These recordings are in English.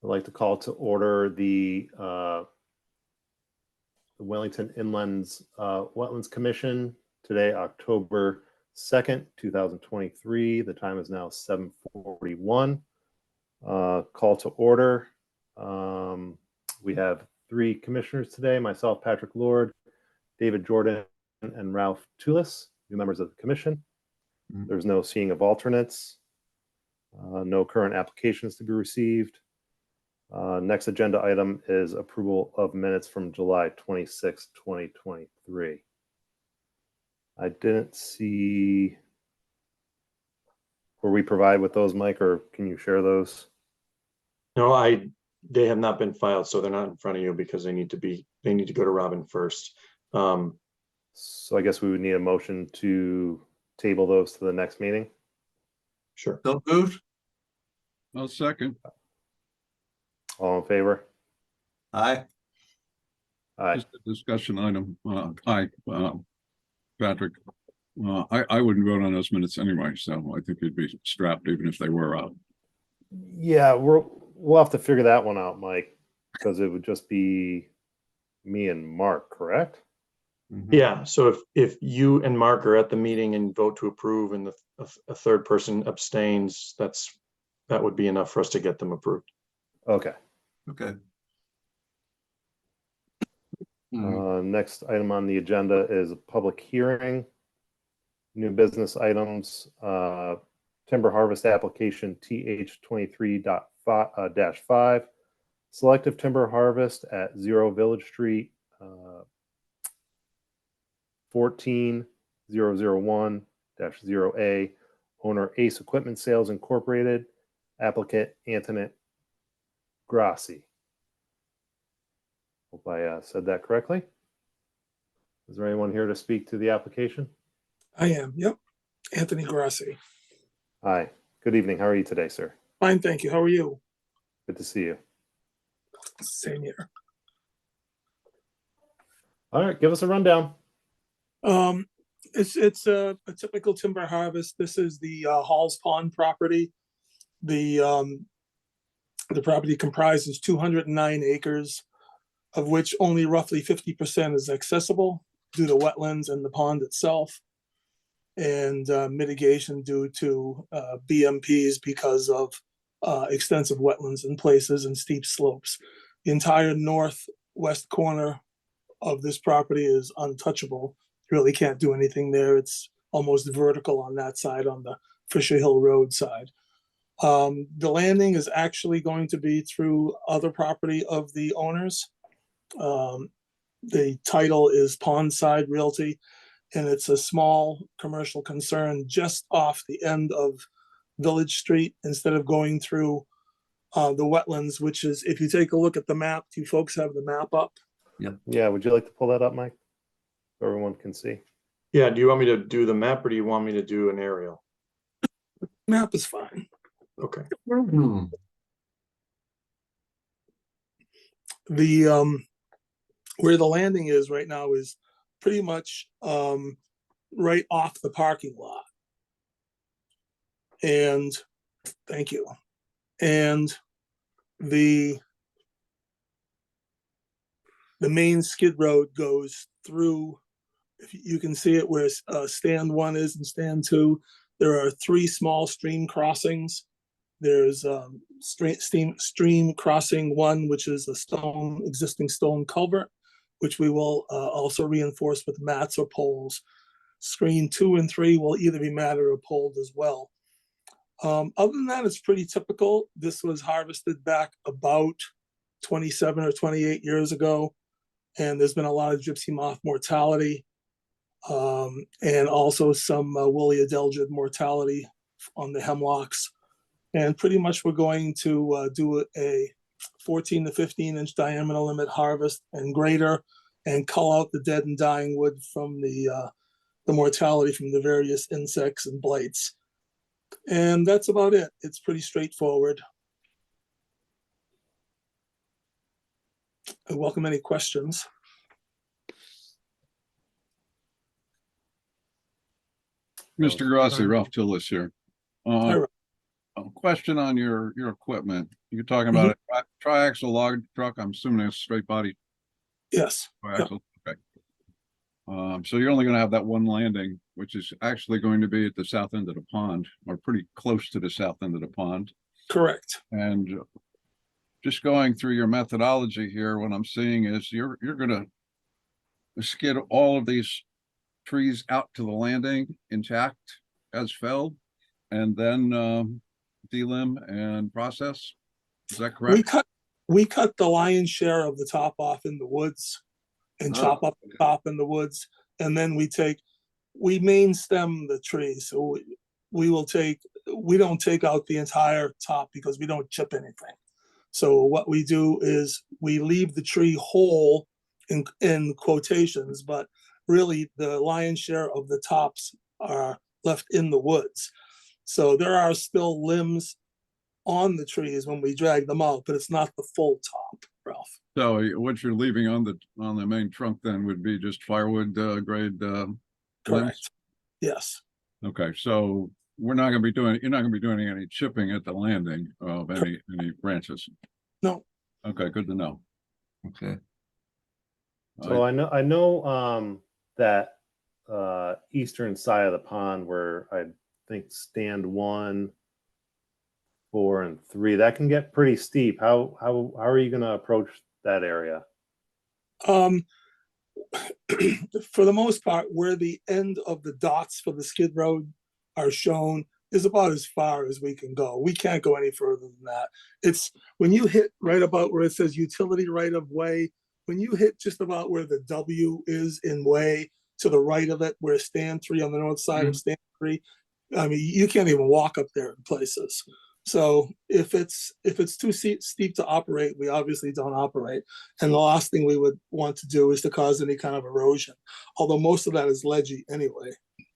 I'd like to call to order the Wellington Inland's Wetlands Commission today, October 2nd, 2023. The time is now 7:41. Call to order. We have three commissioners today, myself, Patrick Lord, David Jordan, and Ralph Toulis, new members of the commission. There's no seeing of alternates. No current applications to be received. Next agenda item is approval of minutes from July 26, 2023. I didn't see, were we provided with those, Mike, or can you share those? No, they have not been filed, so they're not in front of you because they need to go to Robin first. So I guess we would need a motion to table those to the next meeting. Sure. So moved. I'll second. All in favor? Aye. Aye. Just a discussion item. Patrick, I wouldn't vote on those minutes anyway, so I think it'd be strapped even if they were out. Yeah, we'll have to figure that one out, Mike, because it would just be me and Mark, correct? Yeah, so if you and Mark are at the meeting and vote to approve and a third person abstains, that would be enough for us to get them approved. Okay. Okay. Next item on the agenda is a public hearing. New business items, timber harvest application TH23-5, selective timber harvest at 0 Village Street, 14001-0A, owner Ace Equipment Sales Incorporated, applicant Antoinette Grassi. Hope I said that correctly. Is there anyone here to speak to the application? I am. Yep. Anthony Grassi. Hi. Good evening. How are you today, sir? Fine, thank you. How are you? Good to see you. Same here. All right, give us a rundown. It's a typical timber harvest. This is the Halls Pond property. The property comprises 209 acres, of which only roughly 50% is accessible due to wetlands and the pond itself, and mitigation due to BMPs because of extensive wetlands in places and steep slopes. The entire northwest corner of this property is untouchable. You really can't do anything there. It's almost vertical on that side, on the Fisher Hill Road side. The landing is actually going to be through other property of the owners. The title is Pondside Realty, and it's a small commercial concern just off the end of Village Street instead of going through the wetlands, which is, if you take a look at the map, do you folks have the map up? Yeah, would you like to pull that up, Mike? So everyone can see. Yeah, do you want me to do the map or do you want me to do an aerial? Map is fine. Okay. The where the landing is right now is pretty much right off the parking lot. And thank you. And the main skid road goes through, if you can see it where stand 1 is and stand 2. There are 3 small stream crossings. There's stream crossing 1, which is a existing stone culvert, which we will also reinforce with mats or poles. Screen 2 and 3 will either be matted or poled as well. Other than that, it's pretty typical. This was harvested back about 27 or 28 years ago, and there's been a lot of gypsy moth mortality, and also some woolly adelgid mortality on the hemlocks. And pretty much we're going to do a 14 to 15 inch diameter limit harvest and greater, and cull out the dead and dying wood from the mortality from the various insects and blights. And that's about it. It's pretty straightforward. I welcome any questions. Mr. Grassi, Ralph Tillis here. Hi, Ralph. A question on your equipment. You're talking about a triaxle log truck. I'm assuming it's straight body Yes. Yep. triaxle. Okay. So you're only going to have that one landing, which is actually going to be at the south end of the pond, or pretty close to the south end of the pond. Correct. And just going through your methodology here, what I'm seeing is you're going to skid all of these trees out to the landing intact as felled, and then delimb and process. Is that correct? We cut the lion's share of the top off in the woods and chop up the top in the woods, and then we main stem the tree. So we don't take out the entire top because we don't chip anything. So what we do is we leave the tree whole in quotations, but really the lion's share of the tops are left in the woods. So there are still limbs on the trees when we drag them out, but it's not the full top, Ralph. So what you're leaving on the main trunk then would be just firewood grade limbs? Correct. Yes. Okay, so you're not going to be doing any chipping at the landing of any branches. No. Okay, good to know. Okay. So I know that eastern side of the pond where I think stand 1, 4, and 3, that can get pretty steep. How are you going to approach that area? For the most part, where the end of the dots for the skid road are shown is about as far as we can go. We can't go any further than that. It's when you hit right about where it says utility right of way, when you hit just about where the W is in way to the right of it, where stand 3 on the north side of stand 3, I mean, you can't even walk up there in places. So if it's too steep to operate, we obviously don't operate. And the last thing we would want to do is to cause any kind of erosion, although most of that is ledgy anyway,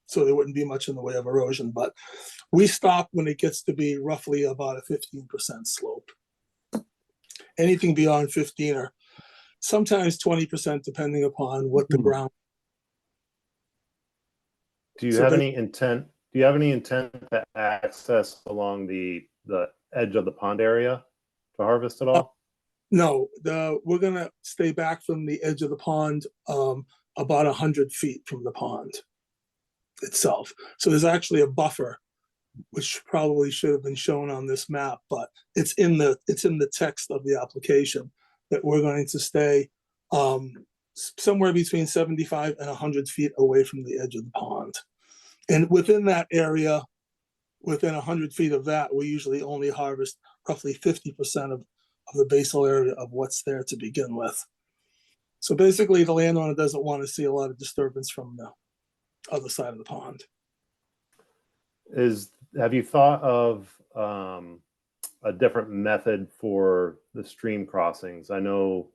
so there wouldn't be much in the way of erosion. But we stop when it gets to be roughly about a 15% slope. Anything beyond 15 or sometimes 20%, depending upon what the ground. Do you have any intent to access along the edge of the pond area to harvest at all? No, we're gonna stay back from the edge of the pond about 100 feet from the pond itself. So there's actually a buffer, which probably should have been shown on this map, but it's in the text of the application that we're going to stay somewhere between 75 and 100 feet away from the edge of the pond. And within that area, within 100 feet of that, we usually only harvest roughly 50% of the basal area of what's there to begin with. So basically, the landowner doesn't want to see a lot of disturbance from the other side of the pond. Have you thought of a different method for the stream crossings? I know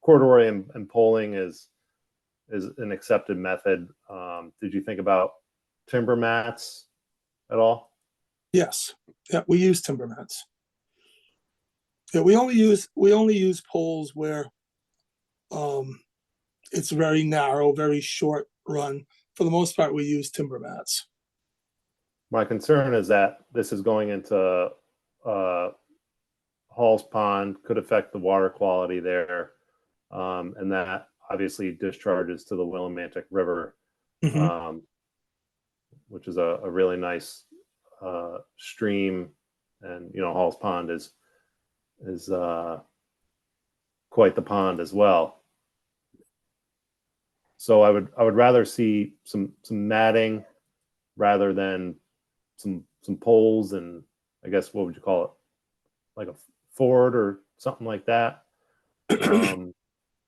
corduroy and poling is an accepted method. Did you think about timber mats at all? Yes, yeah, we use timber mats. Yeah, we only use poles where it's very narrow, very short run. For the most part, we use timber mats. My concern is that this is going into Hall's Pond, could affect the water quality there, and that obviously discharges to the Willimantic River, which is a really nice stream, and Hall's Pond is quite the pond as well. So I would rather see some matting rather than some poles, and I guess what would you call it, like a ford or something like that.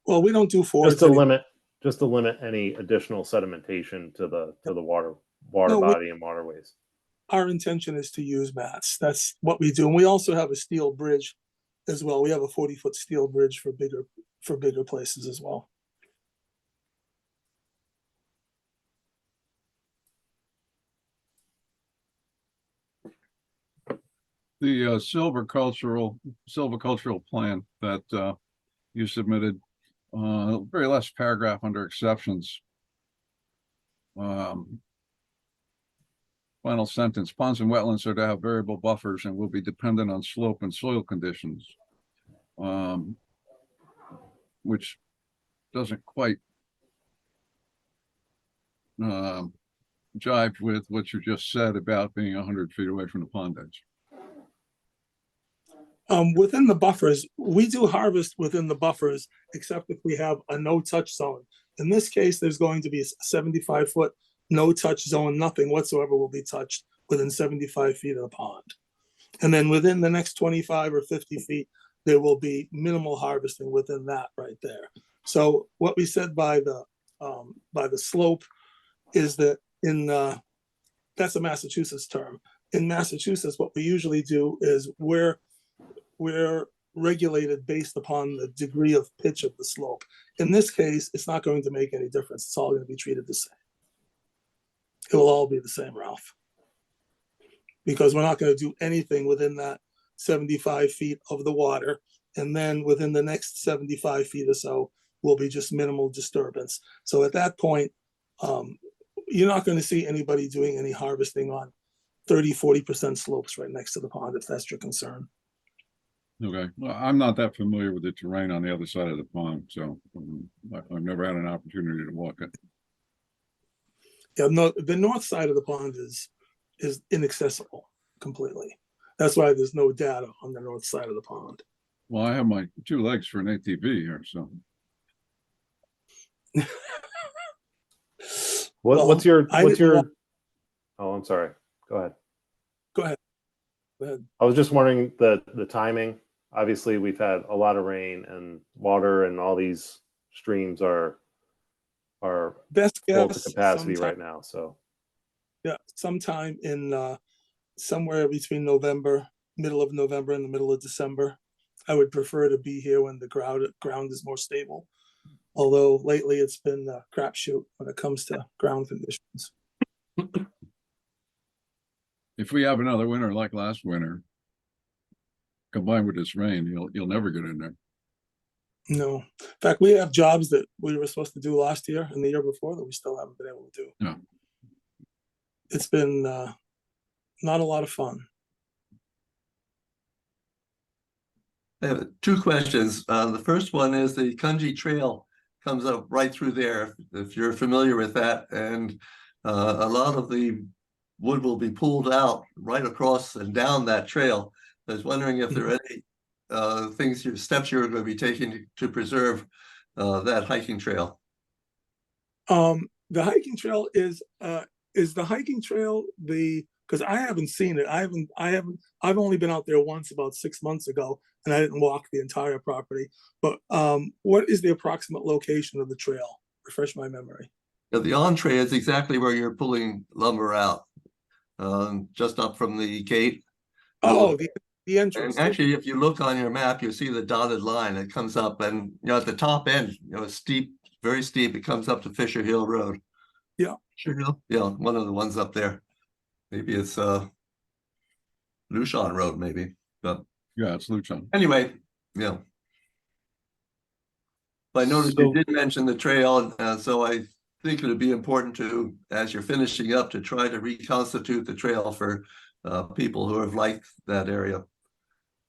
Well, we don't do fords. Just to limit any additional sedimentation to the water body and waterways. Our intention is to use mats. That's what we do, and we also have a steel bridge as well. We have a 40-foot steel bridge for bigger places as well. The silvicultural plan that you submitted, very last paragraph under exceptions. Final sentence, ponds and wetlands are to have variable buffers and will be dependent on slope and soil conditions. Which doesn't quite jive with what you just said about being 100 feet away from the pond edge. Within the buffers, we do harvest within the buffers, except if we have a no-touch zone. In this case, there's going to be a 75-foot no-touch zone. Nothing whatsoever will be touched within 75 feet of the pond. And then within the next 25 or 50 feet, there will be minimal harvesting within that right there. So what we said by the slope is that that's a Massachusetts term. In Massachusetts, what we usually do is we're regulated based upon the degree of pitch of the slope. In this case, it's not going to make any difference. It's all going to be treated the same. It will all be the same, Ralph. Because we're not going to do anything within that 75 feet of the water. And then within the next 75 feet or so will be just minimal disturbance. So at that point, you're not going to see anybody doing any harvesting on 30–40% slopes right next to the pond, if that's your concern. Okay, well, I'm not that familiar with the terrain on the other side of the pond, so I've never had an opportunity to walk it. Yeah, no, the north side of the pond is inaccessible completely. That's why there's no data on the north side of the pond. Well, I have my 2 legs for an ATV here, so. What's your walk- oh, I'm sorry. Go ahead. Go ahead. Go ahead. I was just wondering the timing. Obviously, we've had a lot of rain and water, and all these streams are Best full to guess, capacity sometime- right now. So Yeah, sometime in somewhere between November, middle of November and the middle of December. I would prefer to be here when the ground is more stable. Although lately it's been a crapshoot when it comes to ground conditions. If we have another winter like last winter, combined with this rain, you'll never get in there. No, in fact, we have jobs that we were supposed to do last year and the year before that we still haven't been able to do. Yeah. It's been not a lot of fun. I have 2 questions. The first one is the Kunji Trail comes up right through there, if you're familiar with that. And a lot of the wood will be pulled out right across and down that trail. I was wondering if there are any steps you're going to be taking to preserve that hiking trail. The hiking trail is the hiking trail because I haven't seen it. I've only been out there once about 6 months ago, and I didn't walk the entire property. But what is the approximate location of the trail? Refresh my memory. Now, the entree is exactly where you're pulling lumber out, just up from the gate. Oh, the entrance. And actually, if you look on your map, you see the dotted line. It comes up, and at the top end, steep, very steep. It comes up to Fisher Hill Road. Yeah. Fisher Hill. Yeah, one of the ones up there. Maybe it's Lushon Road, maybe. But Yeah, it's Luchon. anyway, yeah. But I noticed you did mention the trail, so I think it would be important to, as you're finishing up, to try to reconstitute the trail for people who have liked that area.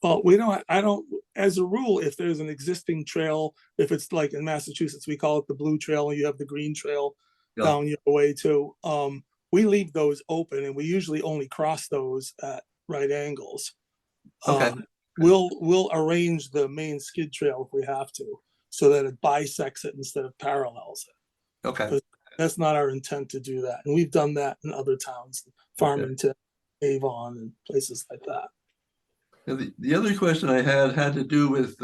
Well, I don't, as a rule, if there's an existing trail, if it's like in Massachusetts, we call it the blue trail, and you have the green trail down your way too. We leave those open, and we usually only cross those at right angles. Okay. We'll arrange the main skid trail if we have to, so that it bisects it instead of parallels it. Okay. That's not our intent to do that, and we've done that in other towns, Farmington, Avon, and places like that. The other question I had to do with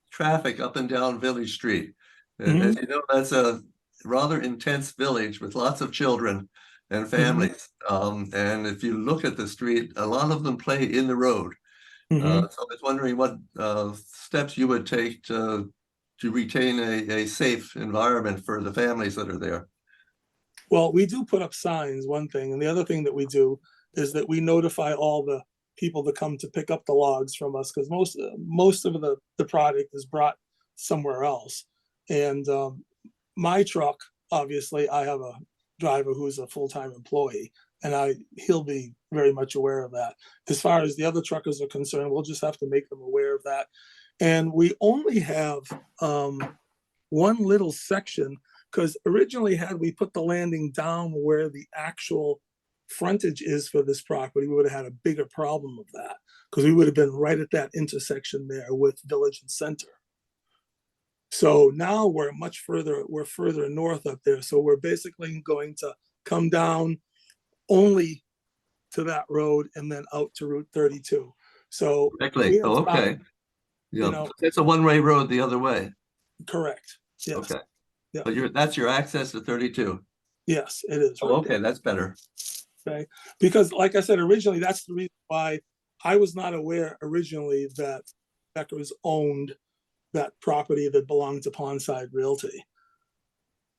traffic up and down Village Street. And as you know, that's a rather intense village with lots of children and families. And if you look at the street, a lot of them play in the road. So I was wondering what steps you would take to retain a safe environment for the families that are there. Well, we do put up signs, one thing, and the other thing that we do is that we notify all the people that come to pick up the logs from us, because most of the product is brought somewhere else. And my truck, obviously, I have a driver who's a full-time employee, and he'll be very much aware of that. As far as the other truckers are concerned, we'll just have to make them aware of that. And we only have one little section, because originally had we put the landing down where the actual frontage is for this property, we would have had a bigger problem of that, because we would have been right at that intersection there with Village and Center. So now we're further north up there. So we're basically going to come down only to that road and then out to Route 32. So Exactly. Oh, okay. Yeah, know- it's a one-way road the other way. correct. Yes. Okay. Yeah. But that's your access to 32. Yes, it is. Oh, right okay, there. that's better. Okay. Because like I said, originally, that's the reason why I was not aware originally that Beckers owned that property that belonged to Pondside Realty.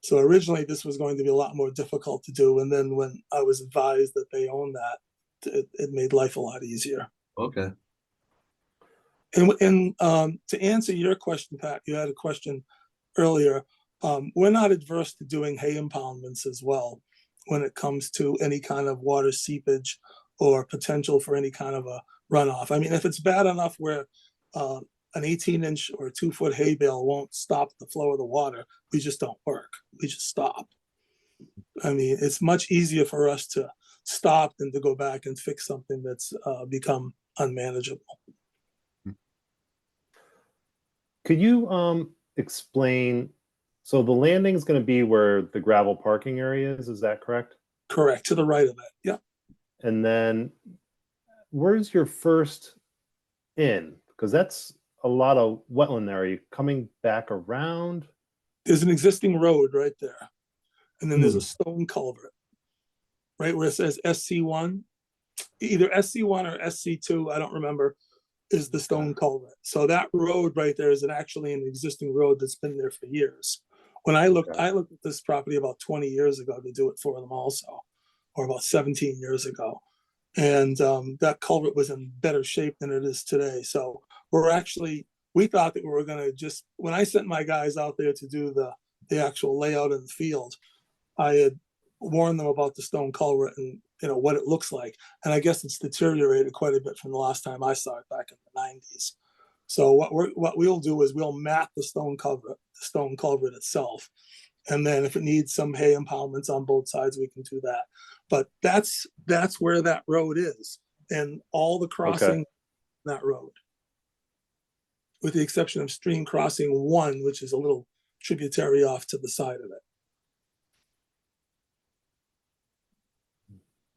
So originally this was going to be a lot more difficult to do. And then when I was advised that they own that, it made life a lot easier. Okay. And to answer your question, Pat, you had a question earlier. We're not adverse to doing hay impoundments as well when it comes to any kind of water seepage or potential for any kind of a runoff. I mean, if it's bad enough where an 18-inch or 2-foot hay bale won't stop the flow of the water, we just don't work. We just stop. I mean, it's much easier for us to stop than to go back and fix something that's become unmanageable. Could you explain, so the landing is going to be where the gravel parking area is that correct? Correct, to the right of it, yeah. And then where's your first in? Because that's a lot of wetland area. Coming back around? There's an existing road right there. And then there's a stone culvert, right where it says SC1, either SC1 or SC2, I don't remember, is the stone culvert. So that road right there is actually an existing road that's been there for years. When I looked at this property about 20 years ago to do it for them also, or about 17 years ago. And that culvert was in better shape than it is today. So we thought that we were gonna just, when I sent my guys out there to do the actual layout in the field, I had warned them about the stone culvert and what it looks like. And I guess it's deteriorated quite a bit from the last time I saw it back in the 90s. So what we'll do is we'll map the stone culvert itself. And then if it needs some hay impoundments on both sides, we can do that. But that's where that road is, and all the crossing that road, with the exception of stream crossing 1, which is a little tributary off to the side of it.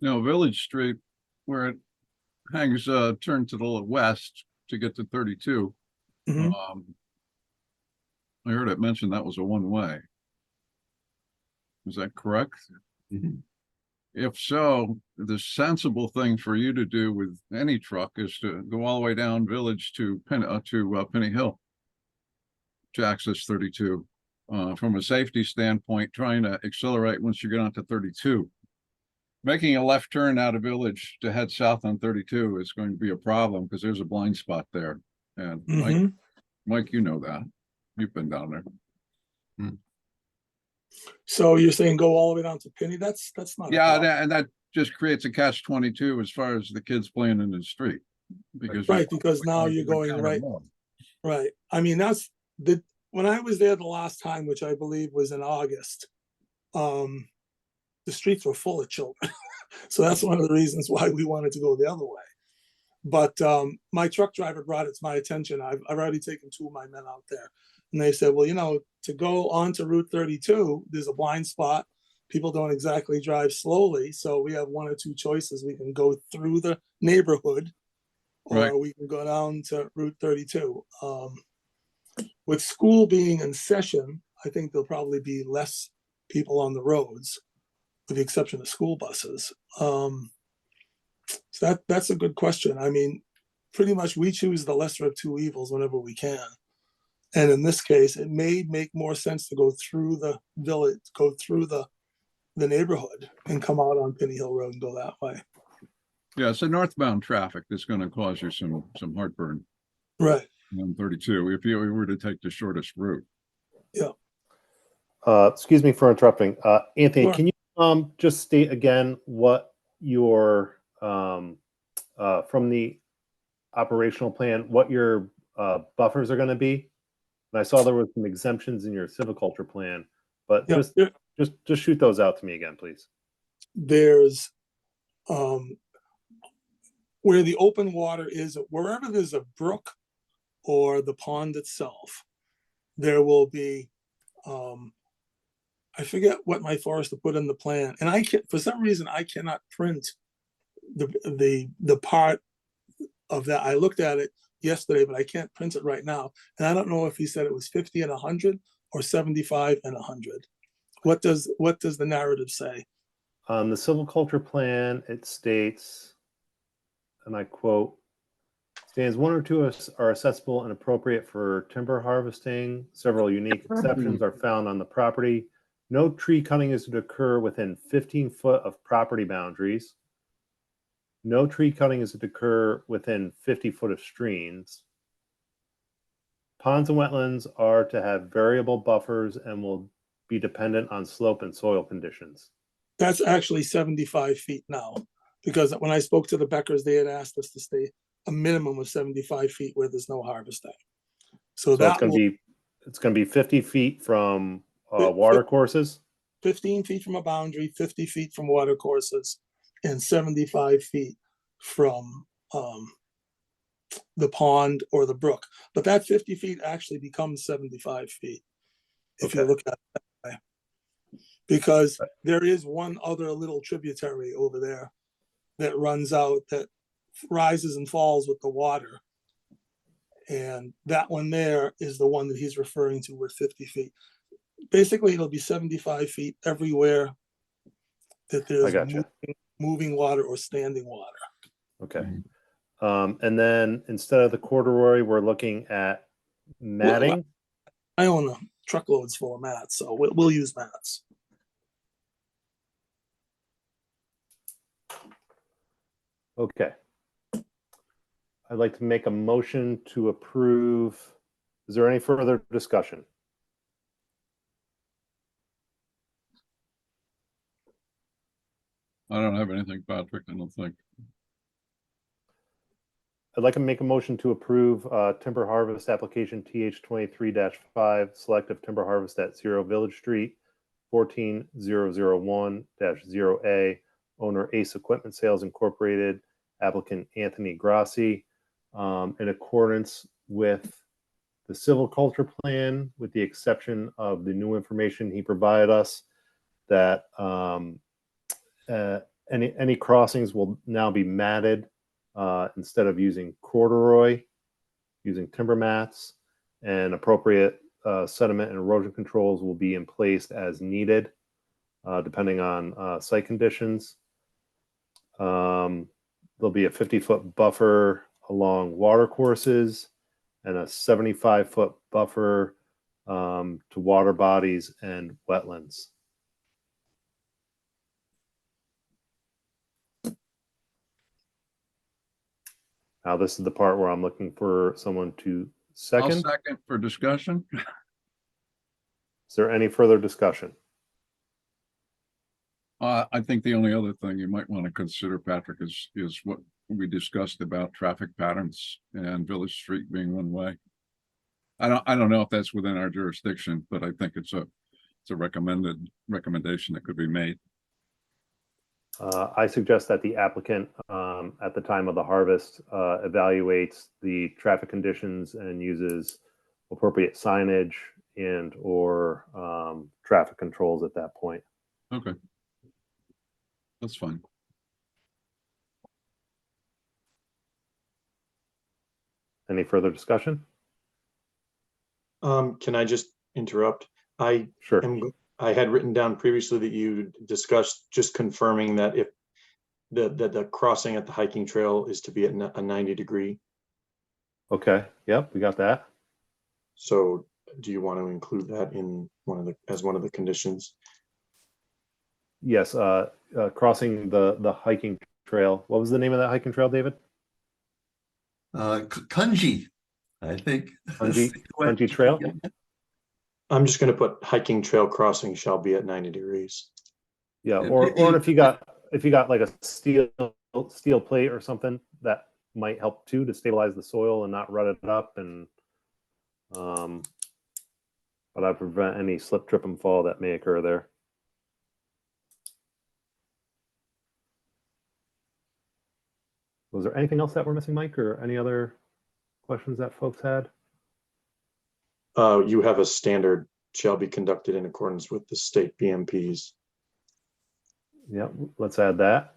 Village Street, where it hangs turned to the west to get to 32. Mhm. I heard it mentioned that was a one-way. Is that correct? Mhm. If so, the sensible thing for you to do with any truck is to go all the way down Village to Penny Hill to access 32. From a safety standpoint, trying to accelerate once you get onto 32. Making a left turn out of Village to head south on 32 is going to be a problem because there's a blind spot there. And Mhm. Mike, you know that. You've been down there. So you're saying go all the way down to Penny? That's not. Yeah, and that just creates a catch-22 as far as the kids playing in the street. Because Right, because now you're going right. Right. I mean, when I was there the last time, which I believe was in August, the streets were full of children. So that's one of the reasons why we wanted to go the other way. But my truck driver brought it to my attention. I've already taken 2 of my men out there. And they said, well, to go onto Route 32, there's a blind spot. People don't exactly drive slowly. So we have 1 or 2 choices. We can go through the neighborhood, or we can go down to Route 32. With school being in session, I think there'll probably be less people on the roads, with the exception of school buses. So that's a good question. I mean, pretty much we choose the lesser of 2 evils whenever we can. And in this case, it may make more sense to go through the village, go through the neighborhood and come out on Penny Hill Road and go that way. Yeah, it's a northbound traffic that's going to cause you some heartburn. Right. On 32, if you were to take the shortest route. Yeah. Excuse me for interrupting. Anthony, Sure. can you just state again what your, from the operational plan, what your buffers are going to be. And I saw there were some exemptions in your silviculture plan, but Yeah, just shoot those out to me again, please. there's where the open water is, wherever there's a brook or the pond itself, there will be, I forget what my forester put in the plan, and I can, for some reason, I cannot print the part of that. I looked at it yesterday, but I can't print it right now. And I don't know if he said it was 50 and 100 or 75 and 100. What does the narrative say? On the silviculture plan, it states, and I quote, stands 1 or 2 are accessible and appropriate for timber harvesting. Several unique exceptions are found on the property. No tree cutting is to occur within 15 foot of property boundaries. No tree cutting is to occur within 50 foot of streams. Ponds and wetlands are to have variable buffers and will be dependent on slope and soil conditions. That's actually 75 feet now, because when I spoke to the Beckers, they had asked us to stay a minimum of 75 feet where there's no harvesting. So So that it's going to be 50 feet from water courses. 15 feet from a boundary, 50 feet from water courses, and 75 feet from the pond or the brook. But that 50 feet actually becomes 75 feet if you Okay. look at it that way. Because there is one other little tributary over there that runs out, that rises and falls with the water. And that one there is the one that he's referring to with 50 feet. Basically, it'll be 75 feet everywhere that I there's gotcha. moving water or standing water. Okay. And then instead of the corduroy, we're looking at matting. I own truckloads full of mats, so we'll use mats. Okay. I'd like to make a motion to approve. Is there any further discussion? I don't have anything, Patrick, I don't think. I'd like to make a motion to approve timber harvest application TH23-5, selective timber harvest at 0 Village Street, 14001-0A, owner Ace Equipment Sales Incorporated, applicant Anthony Grassi, in accordance with the silviculture plan, with the exception of the new information he provided us that any crossings will now be matted instead of using corduroy, using timber mats, and appropriate sediment and erosion controls will be in place as needed, depending on site conditions. There'll be a 50-foot buffer along water courses and a 75-foot buffer to water bodies and wetlands. Now, this is the part where I'm looking for someone to I'll second. second for discussion. Is there any further discussion? I think the only other thing you might want to consider, Patrick, is what we discussed about traffic patterns and Village Street being one way. I don't know if that's within our jurisdiction, but I think it's a recommendation that could be made. I suggest that the applicant, at the time of the harvest, evaluates the traffic conditions and uses appropriate signage and or traffic controls at that point. Okay. That's fine. Any further discussion? Can I just interrupt? Sure. I had written down previously that you discussed just confirming that if the crossing at the hiking trail is to be at a 90-degree. Okay. Yep, we got that. So do you want to include that in as one of the conditions? Yes. Crossing the hiking trail. What was the name of that hiking trail, David? Kunji, I think. Kunji Trail. I'm just going to put hiking trail crossing shall be at 90 degrees. Yeah, or if you got if you got like a steel plate or something, that might help too to stabilize the soil and not rut it up. And but I prevent any slip, trip, and fall that may occur there. Was there anything else that we're missing, Mike, or any other questions that folks had? You have a standard shall be conducted in accordance with the state BMPs. Yep, let's add that.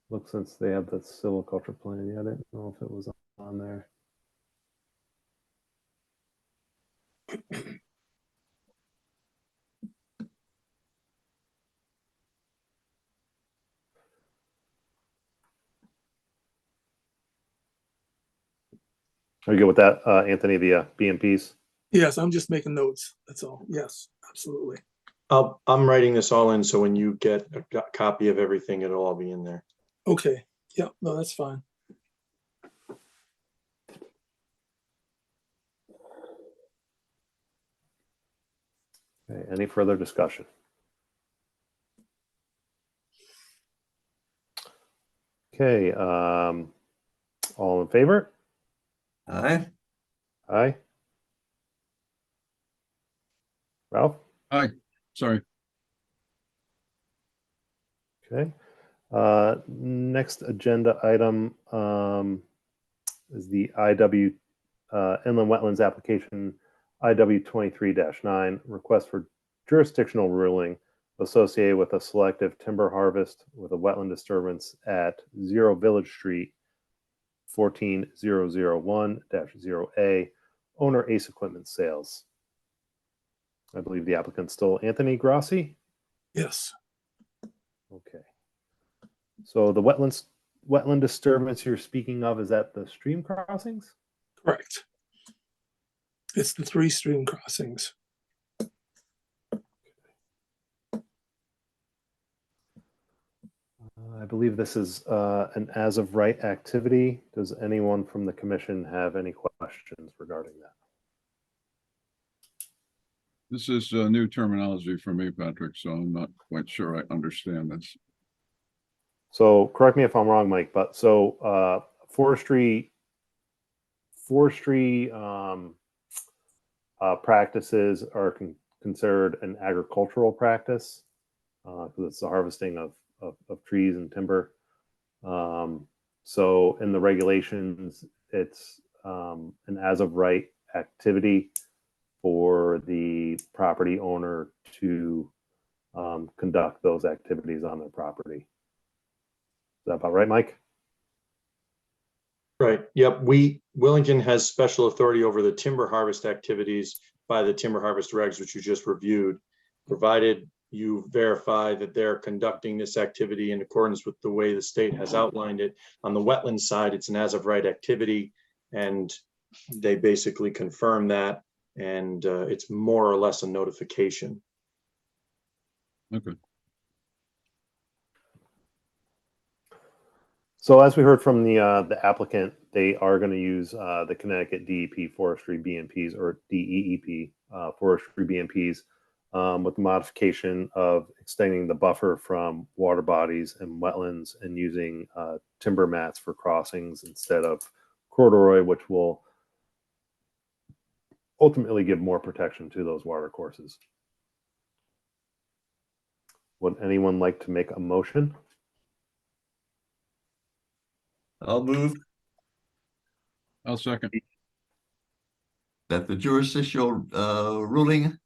Look, since they have the silviculture plan, yeah, I didn't know if it was on there. Are you good with that, Anthony, the BMPs? Yes, I'm just making notes. That's all. Yes, absolutely. I'm writing this all in, so when you get a copy of everything, it'll all be in there. Okay. Yeah, no, that's fine. Okay, any further discussion? Okay, all in favor? Aye. Aye. Ralph? Aye, sorry. Okay. Next agenda item is the Inland Wetlands application IW 23-9, request for jurisdictional ruling associated with a selective timber harvest with a wetland disturbance at 0 Village Street, 14001-0A, owner Ace Equipment Sales. I believe the applicant's still Anthony Grossi. Yes. Okay. So the wetland disturbance you're speaking of, is that the stream crossings? Correct. It's the 3 stream crossings. I believe this is an as of right activity. Does anyone from the commission have any questions regarding that? This is new terminology for me, Patrick, so I'm not quite sure I understand this. So correct me if I'm wrong, Mike, but so forestry practices are considered an agricultural practice because it's the harvesting of trees and timber. So in the regulations, it's an as of right activity for the property owner to conduct those activities on their property. Is that about right, Mike? Right. Yep. Willington has special authority over the timber harvest activities by the timber harvest regs, which you just reviewed, provided you verify that they're conducting this activity in accordance with the way the state has outlined it. On the wetland side, it's an as of right activity, and they basically confirm that, and it's more or less a notification. Okay. So as we heard from the applicant, they are going to use the Connecticut DEP forestry BMPs or DEEP forestry BMPs with the modification of extending the buffer from water bodies and wetlands and using timber mats for crossings instead of corduroy, which will ultimately give more protection to those water courses. Would anyone like to make a motion? I'll move I'll second. that the jurisdictional ruling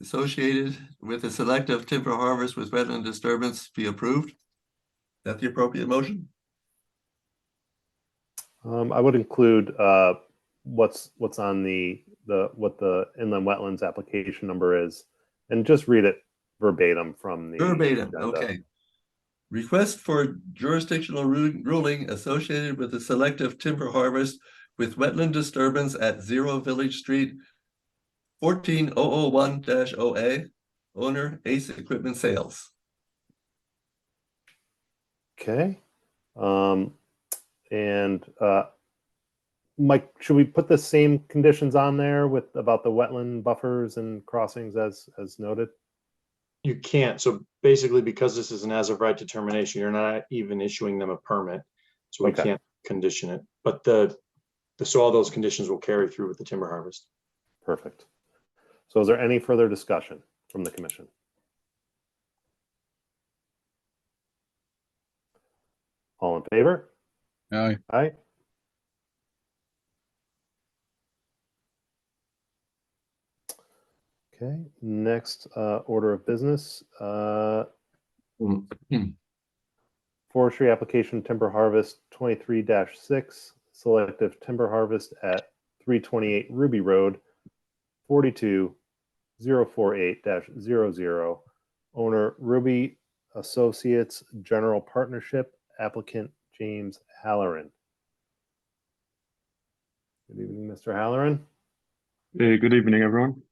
associated with the selective timber harvest with wetland disturbance be approved. Is that the appropriate motion? I would include what's on what the inland wetlands application number is, and just read it verbatim from the Verbatim, agenda. okay. Request for jurisdictional ruling associated with the selective timber harvest with wetland disturbance at 0 Village Street, 14001-OA, owner Ace Equipment Sales. Okay. And Mike, should we put the same conditions on there with about the wetland buffers and crossings as noted? You can't. So basically, because this is an as of right determination, you're not even issuing them a permit. So we Okay. can't condition it. But so all those conditions will carry through with the timber harvest. Perfect. So is there any further discussion from the commission? All in favor? Aye. Aye. Okay, next order of business. Forestry application timber harvest 23-6, selective timber harvest at 328 Ruby Road, 42048-00. Owner Ruby Associates General Partnership, applicant James Halloran. Good evening, Mr. Halloran. Hey, good evening, everyone.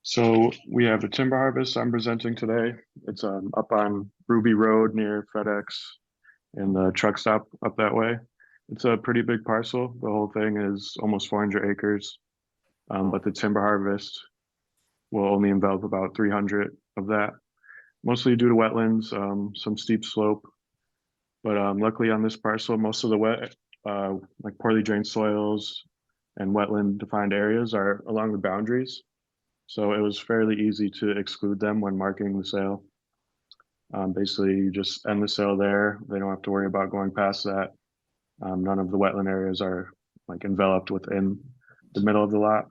So we have the timber harvest I'm presenting today. It's up on Ruby Road near FedEx and the truck stop up that way. It's a pretty big parcel. The whole thing is almost 400 acres, but the timber harvest will only involve about 300 of that, mostly due to wetlands, some steep slope. But luckily on this parcel, most of the like poorly drained soils and wetland defined areas are along the boundaries. So it was fairly easy to exclude them when marking the sale. Basically, you just end the sale there. They don't have to worry about going past that. None of the wetland areas are like enveloped within the middle of the lot.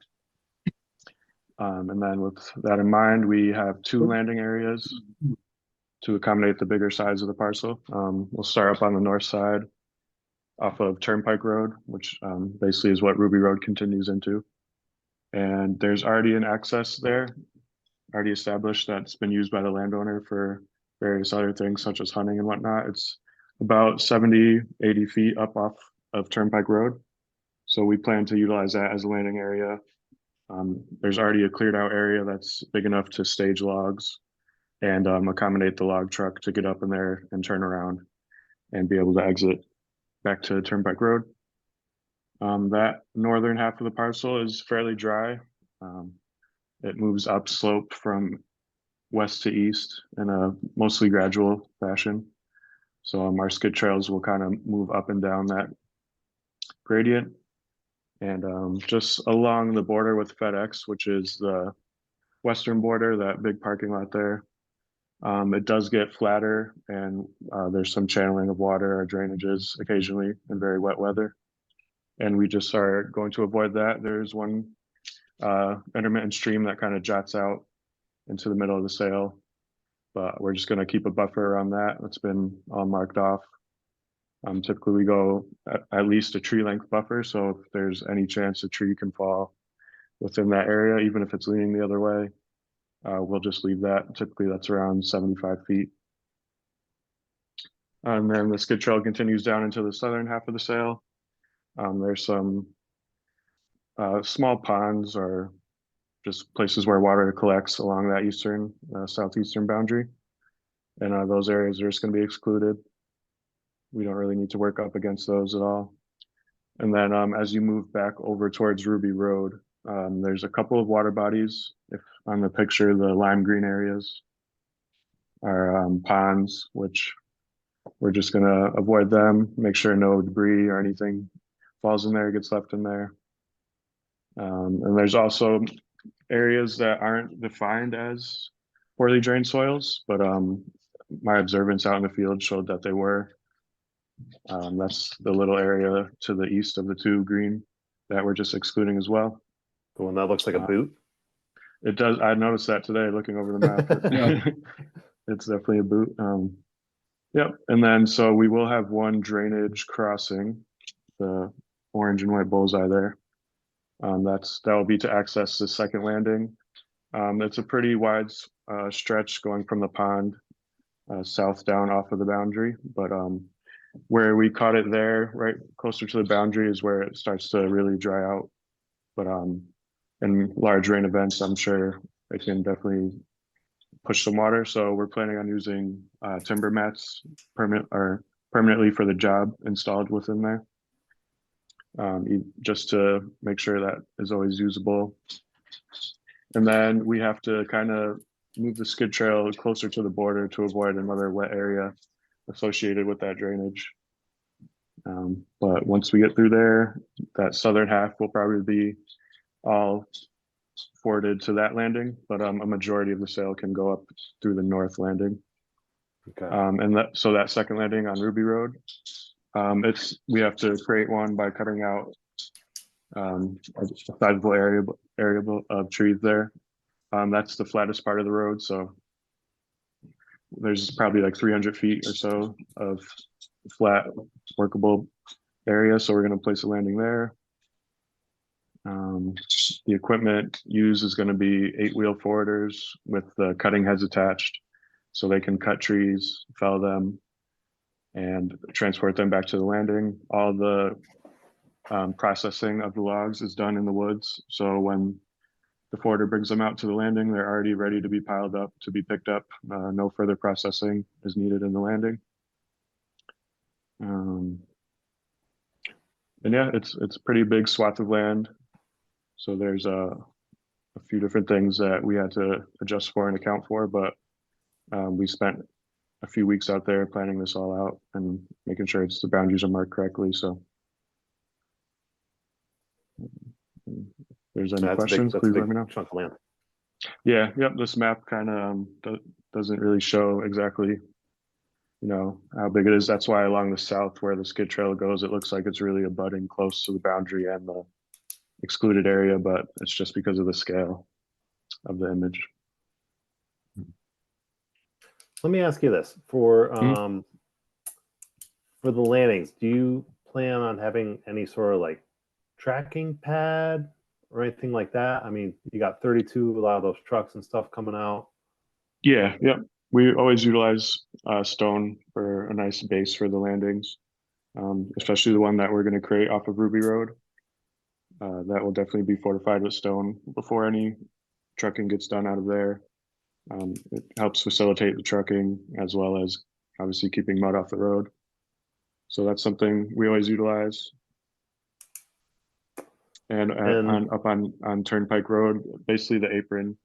And then with that in mind, we have 2 landing areas to accommodate the bigger size of the parcel. We'll start up on the north side off of Turnpike Road, which basically is what Ruby Road continues into. And there's already an access there, already established, that's been used by the landowner for various other things such as hunting and whatnot. It's about 70, 80 feet up off of Turnpike Road. So we plan to utilize that as a landing area. There's already a cleared out area that's big enough to stage logs and accommodate the log truck to get up in there and turn around and be able to exit back to Turnpike Road. That northern half of the parcel is fairly dry. It moves upslope from west to east in a mostly gradual fashion. So our skid trails will kind of move up and down that gradient. And just along the border with FedEx, which is the western border, that big parking lot there, it does get flatter, and there's some channeling of water or drainages occasionally in very wet weather. And we just are going to avoid that. There's one intermittent stream that kind of jots out into the middle of the sale, but we're just going to keep a buffer around that. It's been all marked off. Typically we go at least a tree length buffer. So if there's any chance a tree can fall within that area, even if it's leaning the other way, we'll just leave that. Typically that's around 75 feet. And then the skid trail continues down into the southern half of the sale. There's some small ponds or just places where water collects along that eastern, southeastern boundary. And those areas are just going to be excluded. We don't really need to work up against those at all. And then as you move back over towards Ruby Road, there's a couple of water bodies. If on the picture, the lime green areas are ponds, which we're just going to avoid them, make sure no debris or anything falls in there, gets left in there. And there's also areas that aren't defined as poorly drained soils, but my observance out in the field showed that they were. That's the little area to the east of the 2 green that we're just excluding as well. The one that looks like a boot. It does. I noticed that today looking over the map. Yeah. It's definitely a boot. Yep. And then so we will have one drainage crossing, the orange and white bullseye there. That will be to access the second landing. It's a pretty wide stretch going from the pond south down off of the boundary, but where we caught it there, right closer to the boundary, is where it starts to really dry out. But in large rain events, I'm sure it can definitely push some water. So we're planning on using timber mats permanently for the job installed within there, just to make sure that is always usable. And then we have to kind of move the skid trail closer to the border to avoid another wet area associated with that drainage. But once we get through there, that southern half will probably be all forwarded to that landing, but a majority of the sail can go up through the north landing. Okay. So that second landing on Ruby Road, we have to create one by cutting out a sizable area of trees there. That's the flattest part of the road, so there's probably like 300 feet or so of flat workable area, so we're going to place a landing there. The equipment used is going to be 8-wheel forwarders with the cutting heads attached, so they can cut trees, fell them, and transport them back to the landing. All the processing of the logs is done in the woods, so when the forwarder brings them out to the landing, they're already ready to be piled up, to be picked up. No further processing is needed in the landing. And yeah, it's a pretty big swath of land. So there's a few different things that we had to adjust for and account for, but we spent a few weeks out there planning this all out and making sure the boundaries are marked correctly. So if there's any questions, please let me know. Chunk of land. Yeah, yep. This map kind of doesn't really show exactly, how big it is. That's why along the south where the skid trail goes, it looks like it's really abutting close to the boundary and the excluded area, but it's just because of the scale of the image. Let me ask you this: for the landings, do you plan on having any sort of like tracking pad or anything like that? I mean, you got 32, a lot of those trucks and stuff coming out. Yeah, yep. We always utilize stone for a nice base for the landings, especially the one that we're going to create off of Ruby Road. That will definitely be fortified with stone before any trucking gets done out of there. It helps facilitate the trucking as well as obviously keeping mud off the road. So that's something we always utilize. And up on Turnpike Road, basically the apron,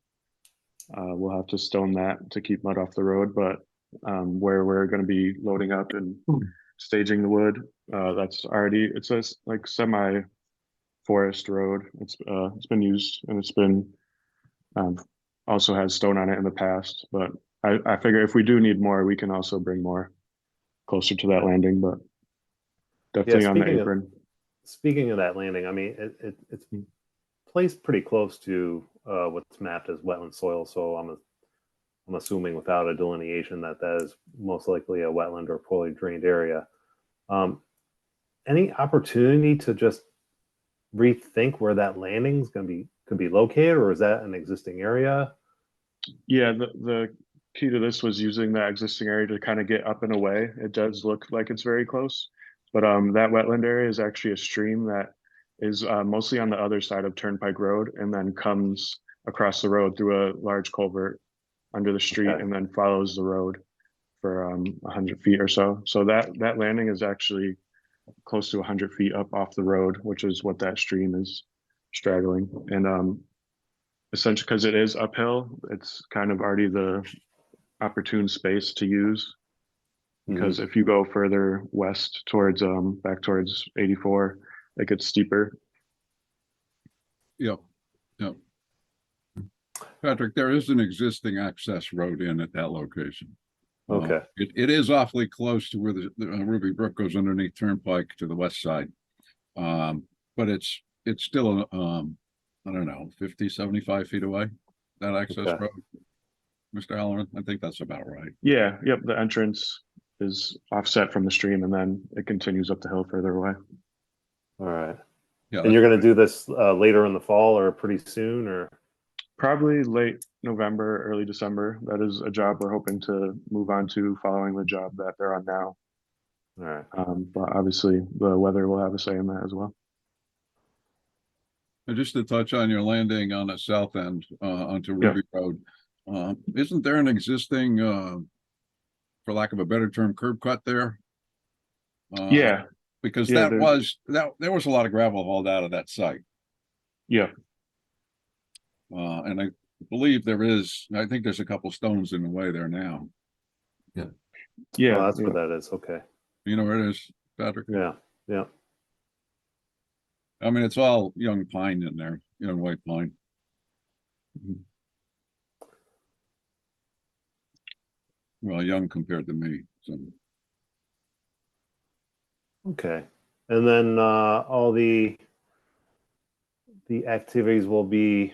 we'll have to stone that to keep mud off the road. But where we're going to be loading up and staging the wood, it's a like semi forest road. It's been used and it's been also has stone on it in the past, but I figure if we do need more, we can also bring more closer to that landing, but definitely on the apron. Speaking of that landing, I mean, it's placed pretty close to what's mapped as wetland soil, so I'm assuming without a delineation that is most likely a wetland or poorly drained area. Any opportunity to just rethink where that landing's could be located, or is that an existing area? Yeah, the key to this was using that existing area to kind of get up and away. It does look like it's very close, but that wetland area is actually a stream that is mostly on the other side of Turnpike Road and then comes across the road through a large culvert under the street, okay, and then follows the road for 100 feet or so. So that landing is actually close to 100 feet up off the road, which is what that stream is straddling. And essentially, because it is uphill, it's kind of already the opportune space to use. Because if you go further west towards back towards 84, it gets steeper. Yep. Patrick, there is an existing access road in at that location. Okay. It is awfully close to where the Ruby Brook goes underneath Turnpike to the west side. But it's still, I don't know, 50, 75 feet away, that access road. Mr. Halloran, I think that's about right. Yeah, yep. The entrance is offset from the stream and then it continues up the hill further away. All right. Yeah, and you're going to do this later in the fall or pretty soon, or? Probably late November, early December. That is a job we're hoping to move on to following the job that they're on now. All right. But obviously the weather will have a say in that as well. And just to touch on your landing on the south end onto Ruby Road, isn't there an existing, for lack of a better term, curb cut there? Yeah. Because there was a lot of gravel hauled out of that site. Yeah. And I believe I think there's a couple stones in the way there now. Oh, Yeah, that's yeah. what that is. Okay. You know where it is, Patrick? Yeah. Yeah. I mean, it's all young pine in there, young white pine. Well, young compared to me, so. Okay. And then all the activities will be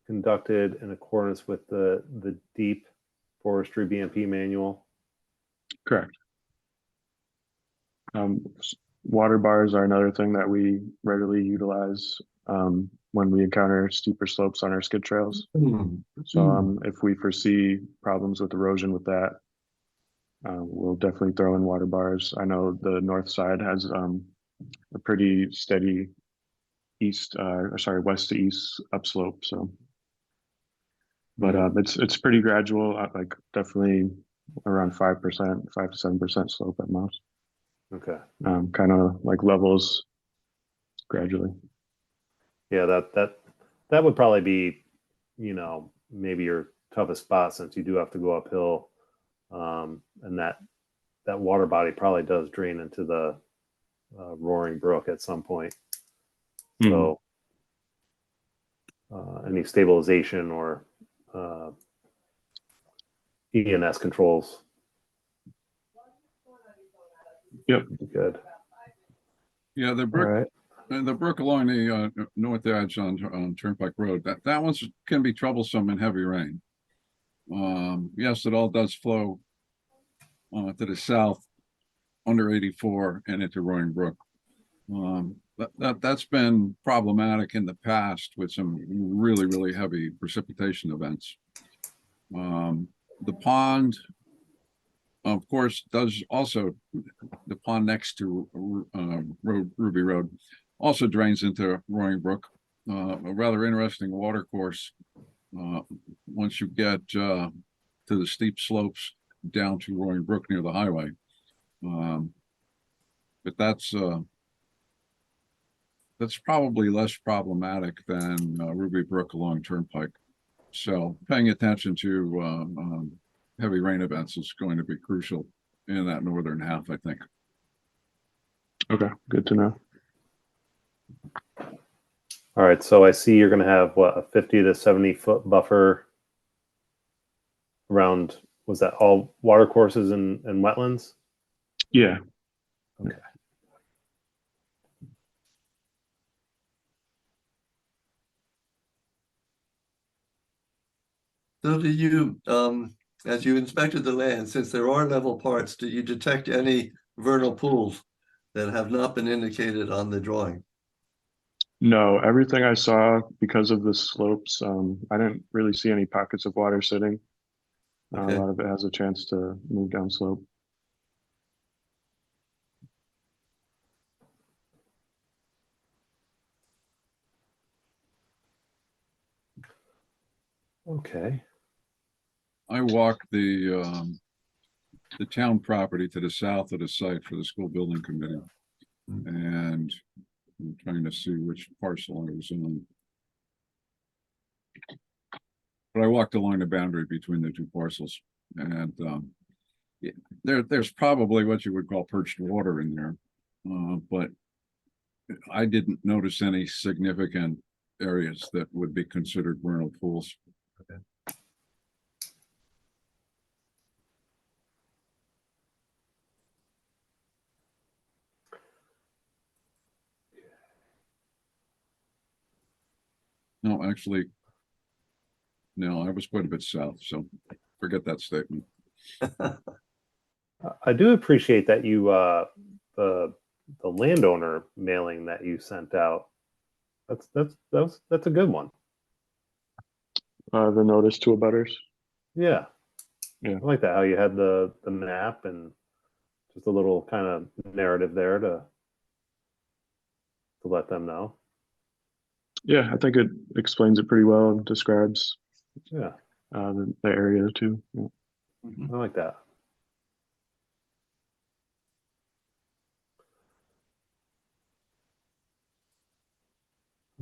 conducted in accordance with the deep forestry BMP manual. Correct. Water bars are another thing that we regularly utilize when we encounter steeper slopes on our skid trails. So if we foresee problems with erosion with that, we'll definitely throw in water bars. I know the north side has a pretty steady west to east upslope. So, but it's pretty gradual. Like definitely around 5%, 5 to 7% slope at most. Okay. Kind of like levels gradually. Yeah, that would probably be, maybe your toughest spot since you do have to go uphill, and that water body probably does drain into the Roaring Brook at some point. So any stabilization or ENS controls. Yep. Good. Yeah, the All brook, right. the brook along the north edge on Turnpike Road, that one can be troublesome in heavy rain. Yes, it all does flow to the south under 84 and into Roaring Brook. That's been problematic in the past with some really, really heavy precipitation events. The pond, of course, does also, the pond next to Ruby Road also drains into Roaring Brook. A rather interesting water course once you get to the steep slopes down to Roaring Brook near the highway. But that's probably less problematic than Ruby Brook along Turnpike. So paying attention to heavy rain events is going to be crucial in that northern half, I think. Okay, good to know. All right. So I see you're going to have a 50 to 70 foot buffer around, was that all water courses and wetlands? Yeah. Okay. So do you, as you inspected the land, since there are level parts, do you detect any vernal pools that have not been indicated on the drawing? No, everything I saw because of the slopes, I didn't really see any pockets of water sitting. Okay. A lot of it has a chance to move down slope. Okay. I walked the town property to the south of the site for the school building committee. And I'm trying to see which parcel I was on. But I walked along the boundary between the two parcels, and there's probably what you would call perched water in there, but I didn't notice any significant areas that would be considered vernal pools. Okay. No, actually, no, I was quite a bit south, so forget that statement. I do appreciate that you the landowner mailing that you sent out. That's a good one. The notice to abutters. Yeah. Yeah. I like that, how you had the map and just a little kind of narrative there to let them know. Yeah, I think it explains it pretty well and describes Yeah, the area too. Yeah. I like that.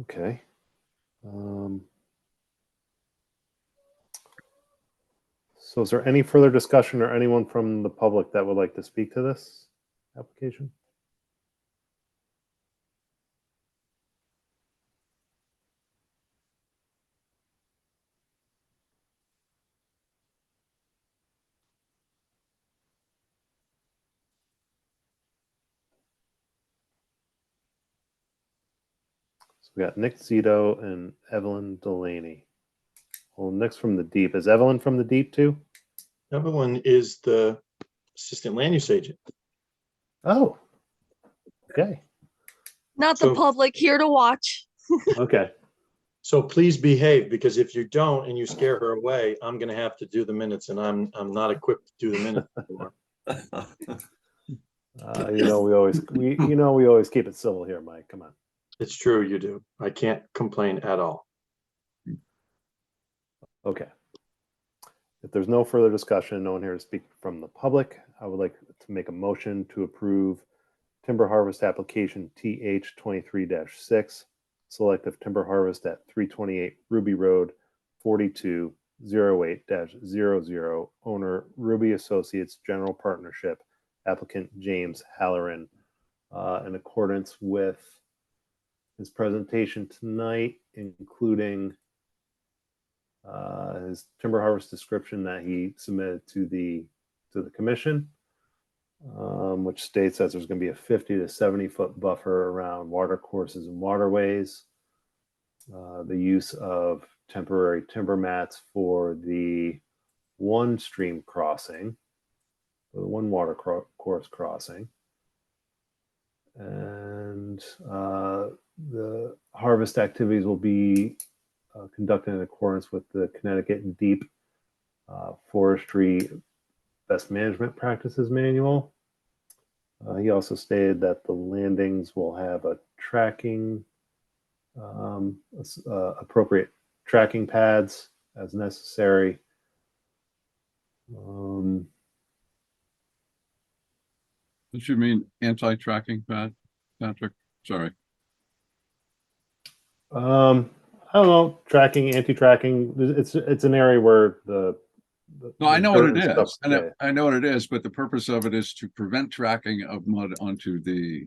Okay. So is there any further discussion or anyone from the public that would like to speak to this application? So we got Nick Zito and Evelyn Delaney. Well, Nick's from the deep. Is Evelyn from the deep too? Evelyn is the assistant land use agent. Oh, okay. Not So- the public, here to watch. Okay. So please behave, because if you don't and you scare her away, I'm gonna have to do the minutes, and I'm not equipped to do the minutes anymore. We always keep it civil here, Mike. Come on. It's true, you do. I can't complain at all. Okay. If there's no further discussion, no one here to speak from the public, I would like to make a motion to approve timber harvest application TH 23-6, selective timber harvest at 328 Ruby Road, 4208-00, owner Ruby Associates General Partnership, applicant James Halloran, in accordance with his presentation tonight, including his timber harvest description that he submitted to the commission, which states that there's going to be a 50 to 70 foot buffer around water courses and waterways, the use of temporary timber mats for the one stream crossing, or the one water course crossing, and the harvest activities will be conducted in accordance with the Connecticut Deep Forestry Best Management Practices Manual. He also stated that the landings will have a tracking, appropriate tracking pads as necessary. Did you mean anti-tracking pad, Patrick? Sorry. I don't know, tracking, anti-tracking. It's an area where the No, I know what it dirt and is. stuff- yeah. I know what it is, but the purpose of it is to prevent tracking of mud onto the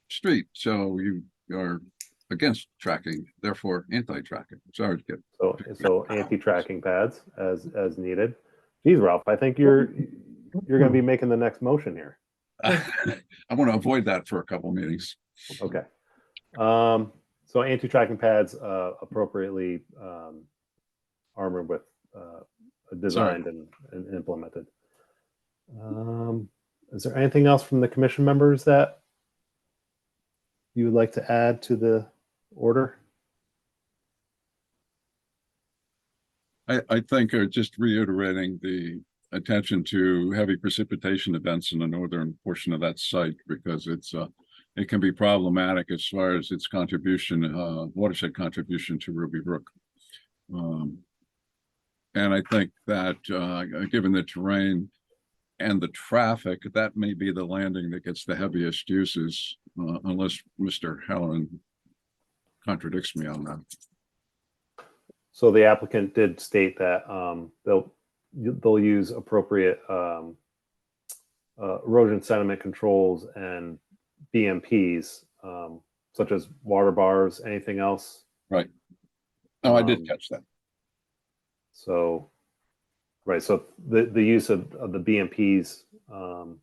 street. So you are against tracking, therefore anti-tracking. Sorry to get. So anti-tracking pads as needed. Geez, Ralph, I think you're going to be making the next motion here. I want to avoid that for a couple meetings. Okay. So anti-tracking pads appropriately armored with designed and implemented. Is there anything else from the commission members that you would like to add to the order? I think just reiterating the attention to heavy precipitation events in the northern portion of that site, because it can be problematic as far as its contribution, watershed contribution to Ruby Brook. And I think that given the terrain and the traffic, that may be the landing that gets the heaviest uses, unless Mr. Halloran contradicts me on that. So the applicant did state that they'll use appropriate erosion sediment controls and BMPs, such as water bars, anything else. Right. Oh, I did catch that. So, right. So the use of the BMPs, and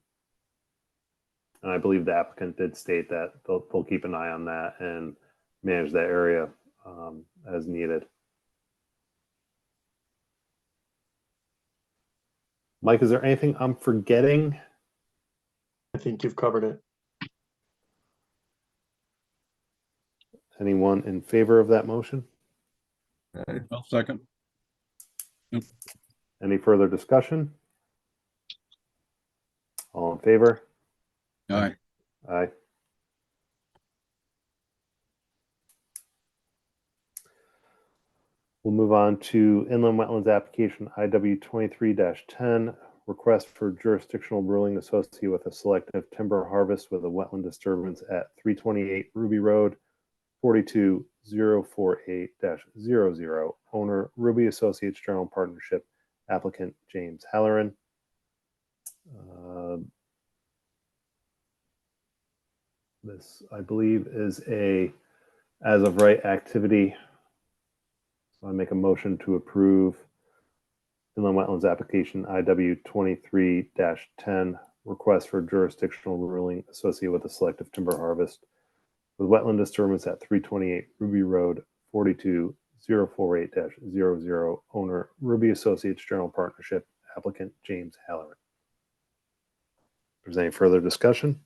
I believe the applicant did state that they'll keep an eye on that and manage that area as needed. Mike, is there anything I'm forgetting? I think you've covered it. Anyone in favor of that motion? Well, second. Any further discussion? All in favor? Aye. Aye. We'll move on to Inland Wetlands Application IW 23-10, request for jurisdictional ruling associated with a selective timber harvest with a wetland disturbance at 328 Ruby Road, 42 22-048-00, owner Ruby Associates General Partnership, applicant James Halloran. This, I believe, is a as of right activity. So I make a motion to approve Inland Wetlands application IW 23-10, request for jurisdictional ruling associated with the selective timber harvest with wetland disturbance at 328 Ruby Road, 42-048-00, owner Ruby Associates General Partnership, applicant James Halloran. If there's any further discussion?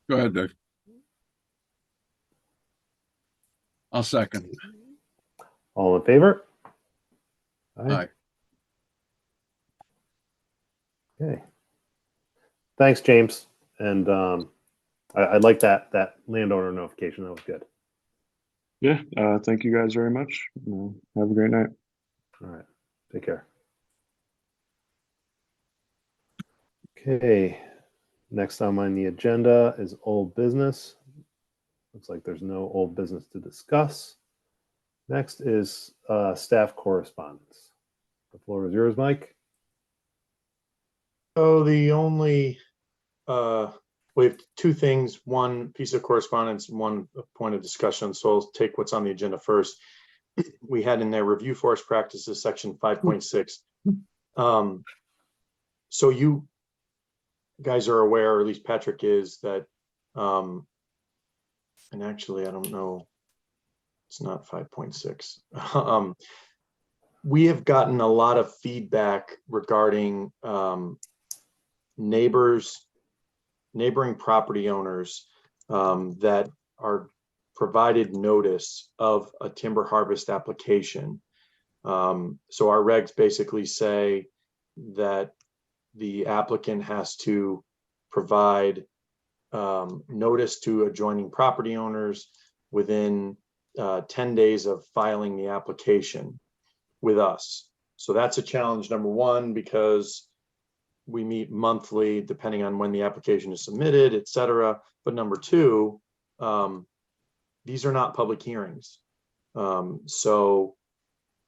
Go ahead, Dave. I'll second. All in favor? Aye. Okay. Thanks, James. And I like that landowner notification. That was good. Yeah, thank you guys very much. Have a great night. All right. Take care. Okay. Next on the agenda is old business. Looks like there's no old business to discuss. Next is staff correspondence. The floor is yours, Mike. So the only, we have two things, one piece of correspondence, one point of discussion. So I'll take what's on the agenda first. We had in there review forest practices, section 5.6. So you guys are aware, or at least Patrick is, that, and actually, I don't know, it's not 5.6. We have gotten a lot of feedback regarding neighboring property owners that are provided notice of a timber harvest application. So our regs basically say that the applicant has to provide notice to adjoining property owners within 10 days of filing the application with us. So that's a challenge, number one, because we meet monthly, depending on when the application is submitted, et cetera. But number two, these are not public hearings. So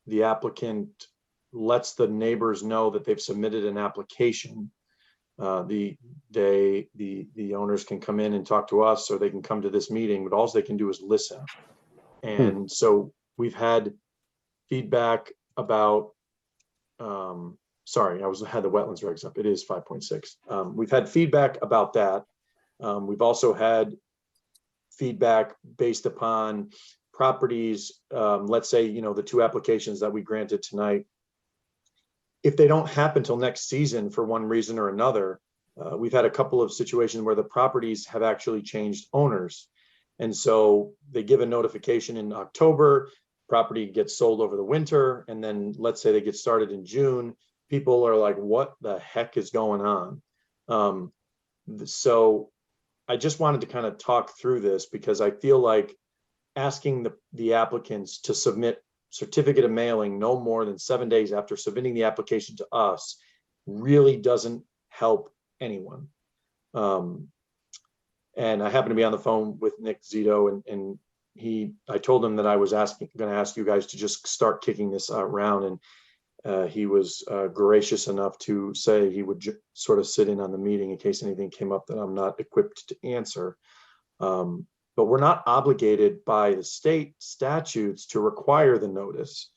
the applicant lets the neighbors know that they've submitted an application. The owners can come in and talk to us, or they can come to this meeting, but all they can do is listen. And so we've had feedback about, sorry, I had the wetlands regs up. It is 5.6. We've had feedback about that. We've also had feedback based upon properties. Let's say, the two applications that we granted tonight, if they don't happen till next season for one reason or another, we've had a couple of situations where the properties have actually changed owners. And so they give a notification in October, property gets sold over the winter, and then let's say they get started in June. People are like, what the heck is going on? So I just wanted to kind of talk through this, because I feel like asking the applicants to submit certificate of mailing no more than 7 days after submitting the application to us really doesn't help anyone. And I happened to be on the phone with Nick Zito, and I told him that I was going to ask you guys to just start kicking this around, and he was gracious enough to say he would sort of sit in on the meeting in case anything came up that I'm not equipped to answer. But we're not obligated by the state statutes to require the notice.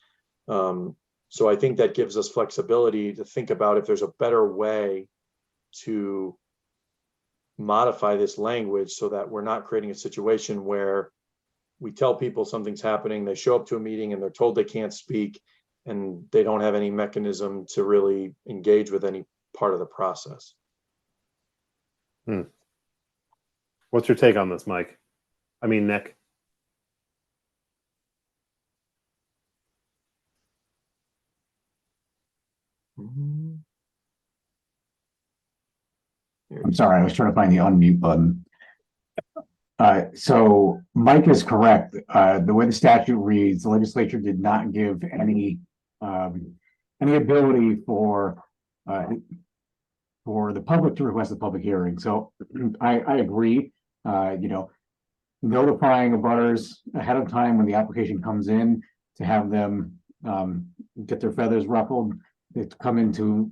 So I think that gives us flexibility to think about if there's a better way to modify this language so that we're not creating a situation where we tell people something's happening, they show up to a meeting and they're told they can't speak, and they don't have any mechanism to really engage with any part of the process. What's your take on this, Mike? I mean, Nick. I'm sorry, I was trying to find the unmute button. So Mike is correct. The way the statute reads, the legislature did not give any ability for for the public to request a public hearing. So I agree, notifying abutters ahead of time when the application comes in to have them get their feathers ruffled, to come into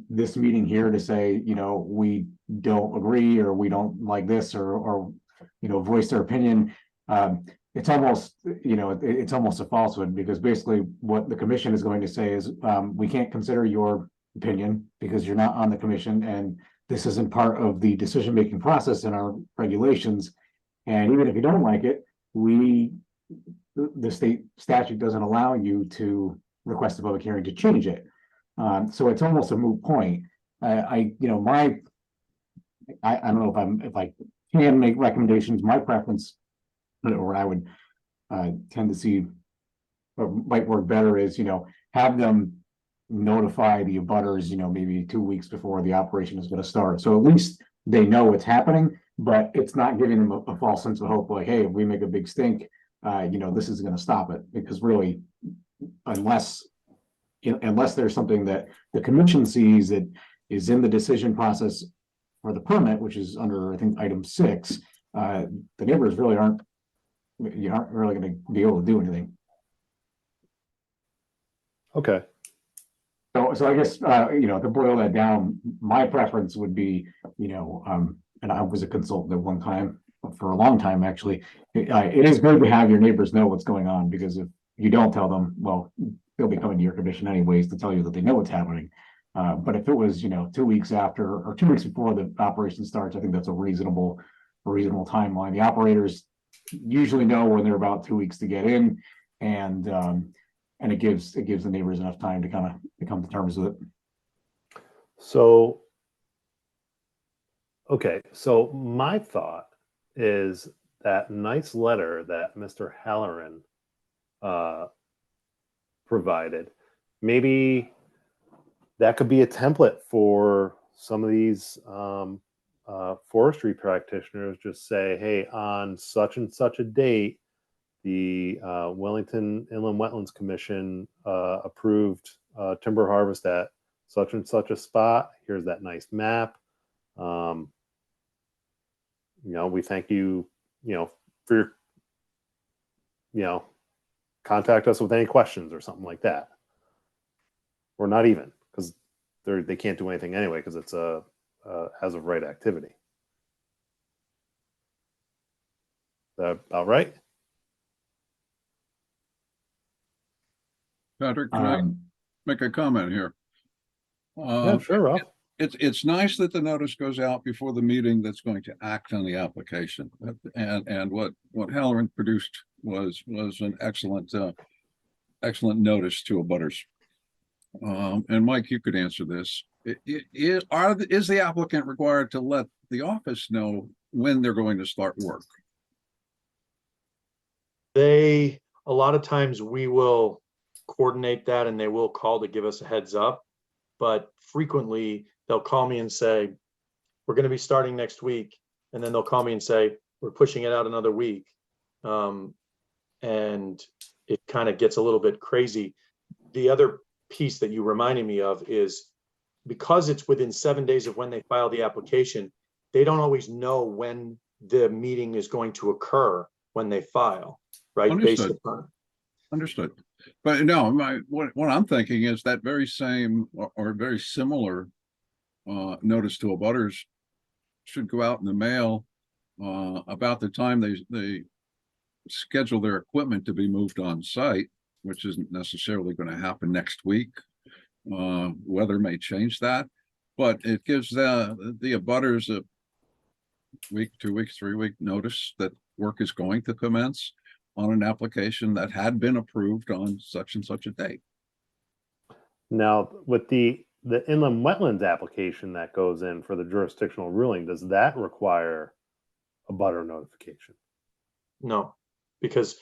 this meeting here to say, we don't agree, or we don't like this, or voice their opinion. It's almost, it's almost a falsehood, because basically what the commission is going to say is, we can't consider your opinion because you're not on the commission, and this isn't part of the decision-making process in our regulations. And even if you don't like it, the state statute doesn't allow you to request a public hearing to change it. So it's almost a moot point. I don't know if I can make recommendations. My preference, or I would tend to see, or might work better, is have them notify the abutters, maybe 2 weeks before the operation is going to start. So at least they know what's happening, but it's not giving them a false sense of hope, like, hey, if we make a big stink, this is going to stop it. Because really, unless there's something that the commission sees that is in the decision process for the permit, which is under, I think, item 6, the neighbors really aren't really going to be able to do anything. Okay. So I guess, to boil that down, my preference would be, and I was a consultant at one time, for a long time, actually. It is good to have your neighbors know what's going on, because if you don't tell them, well, they'll be coming to your commission anyways to tell you that they know what's happening. But if it was, 2 weeks after, or 2 weeks before the operation starts, I think that's a reasonable timeline. The operators usually know when they're about 2 weeks to get in, and it gives the neighbors enough time to kind of come to terms with it. So, okay, so my thought is that nice letter that Mr. Halloran provided, maybe that could be a template for some of these forestry practitioners. Just say, hey, on such and such a date, the Willington Inland Wetlands Commission approved timber harvest at such and such a spot. Here's that nice map. We thank you, for your, contact us with any questions or something like that. Or not even, because they can't do anything anyway, because it's a as of right activity. Is that about right? Patrick, can I make a comment here? Yeah, sure, Rob. It's nice that the notice goes out before the meeting that's going to act on the application. And what Halloran produced was an excellent notice to abutters. And Mike, you could answer this. Is the applicant required to let the office know when they're going to start work? A lot of times we will coordinate that, and they will call to give us a heads up, but frequently they'll call me and say, we're going to be starting next week. And then they'll call me and say, we're pushing it out another week. And it kind of gets a little bit crazy. The other piece that you reminded me of is, because it's within 7 days of when they file the application, they don't always know when the meeting is going to occur when they file, right? Understood. Based upon. Understood. But no, what I'm thinking is that very same or very similar notice to abutters should go out in the mail about the time they schedule their equipment to be moved on site, which isn't necessarily going to happen next week. Weather may change that, but it gives the abutters a week, 2 weeks, 3 week notice that work is going to commence on an application that had been approved on such and such a date. Now, with the inland wetlands application that goes in for the jurisdictional ruling, does that require a butter notification? No, because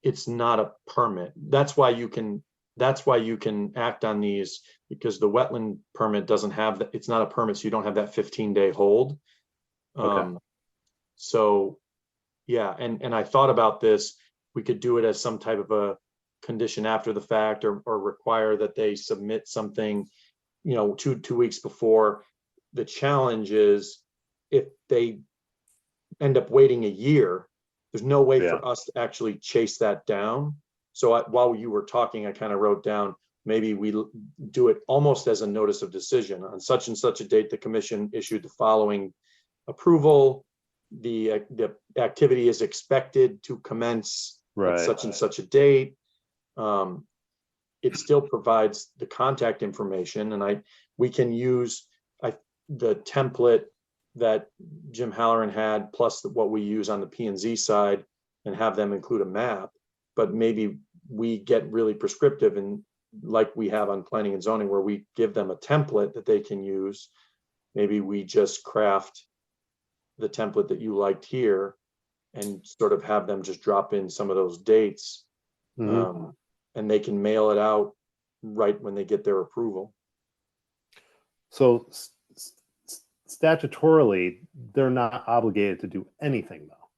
it's not a permit. That's why you can act on these, because the wetland permit doesn't have that. It's not a permit, so you don't have that 15-day hold. Okay. So yeah, and I thought about this. We could do it as some type of a condition after the fact, or require that they submit something, 2 weeks before. the challenge is if they end up waiting a year, there's no way Yeah. for us to actually chase that down. So while you were talking, I kind of wrote down, maybe we do it almost as a notice of decision. On such and such a date, the commission issued the following approval. The activity is expected to commence at Right. such and such a date. It still provides the contact information, and we can use the template that Jim Halloran had, plus what we use on the P&Z side, and have them include a map. But maybe we get really prescriptive, and like we have on planning and zoning, where we give them a template that they can use. Maybe we just craft the template that you liked here and sort of have them just drop in some of those dates. Mhm. And they can mail it out right when they get their approval. So statutorily, they're not obligated to do anything, though.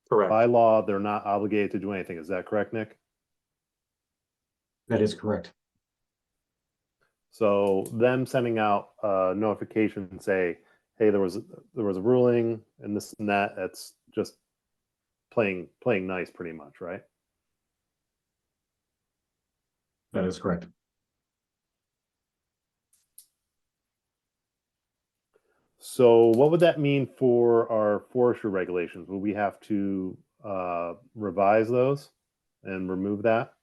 Correct. By law, they're not obligated to do anything. Is that correct, Nick? That is correct. So them sending out a notification and say, hey, there was a ruling and this and that, that's just playing nice pretty much, right? That is correct. So what would that mean for our forestry regulations? Will we have to revise those and remove that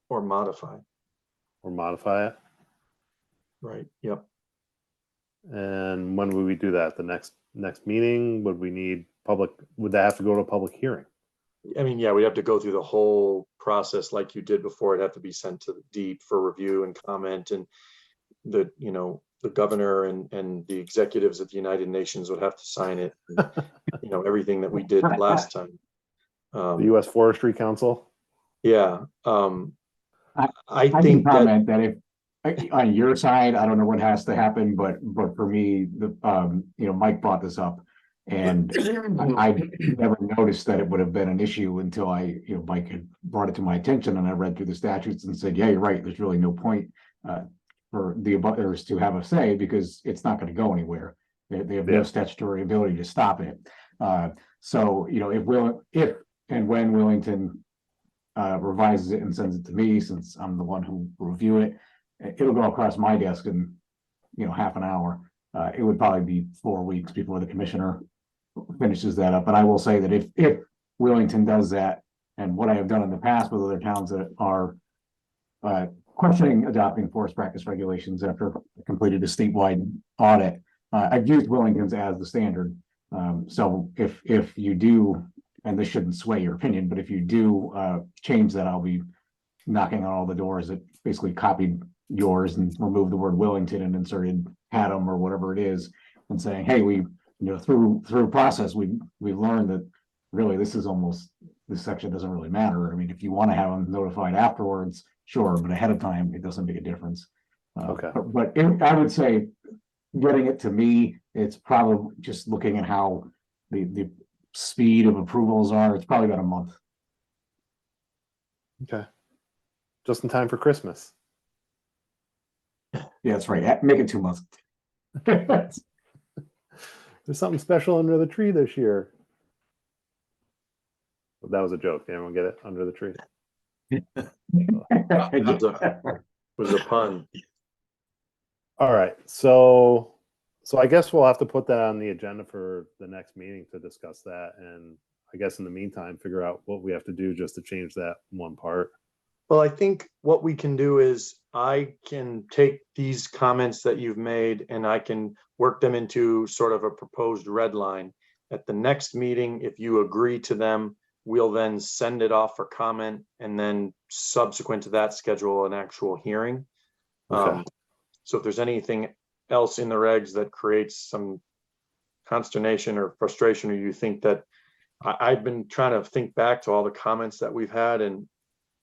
Or modify. or modify it? Right. Yep. And when would we do that? The next meeting? Would we need public? Would that have to go to a public hearing? I mean, yeah, we have to go through the whole process like you did before. It'd have to be sent to the DEEP for review and comment, and the governor and the executives at the United Nations would have to sign it. And, everything that we did last time. The U.S. Forestry Council. Yeah. I I think can that comment that if on your side, I don't know what has to happen, but for me, Mike brought this up, and I never noticed that it would have been an issue until Mike had brought it to my attention, and I read through the statutes and said, yeah, you're right. There's really no point for the abutters to have a say, because it's not going to go anywhere. They have no statutory ability to stop it. So if and when Willington revises it and sends it to me, since I'm the one who review it, it'll go across my desk in half an hour. It would probably be 4 weeks before the commissioner finishes that up. But I will say that if Willington does that, and what I have done in the past with other towns that are questioning adopting forest practice regulations after I completed a statewide audit, I've used Willington's as the standard. So if you do, and this shouldn't sway your opinion, but if you do change that, I'll be knocking on all the doors that basically copied yours and removed the word Willington and inserted Haddam or whatever it is, and saying, hey, we through process we've learned that really this section doesn't really matter. I mean, if you want to have them notified afterwards, sure, but ahead of time it doesn't make a difference. Okay. But I would say getting it to me, it's probably just looking at how the speed of approvals are. It's probably about a month. Okay. Just in time for Christmas. Yeah, that's right. Make it 2 months. There's something special under the tree this year. That was a joke. Did anyone get it? Under the tree. it was a pun. All right. So I guess we'll have to put that on the agenda for the next meeting to discuss that. And I guess in the meantime, figure out what we have to do just to change that one part. Well, I think what we can do is I can take these comments that you've made and I can work them into sort of a proposed red line. At the next meeting, if you agree to them, we'll then send it off for comment, and then subsequent to that, schedule an actual hearing. Okay. So if there's anything else in the regs that creates some consternation or frustration, or you think that I've been trying to think back to all the comments that we've had, and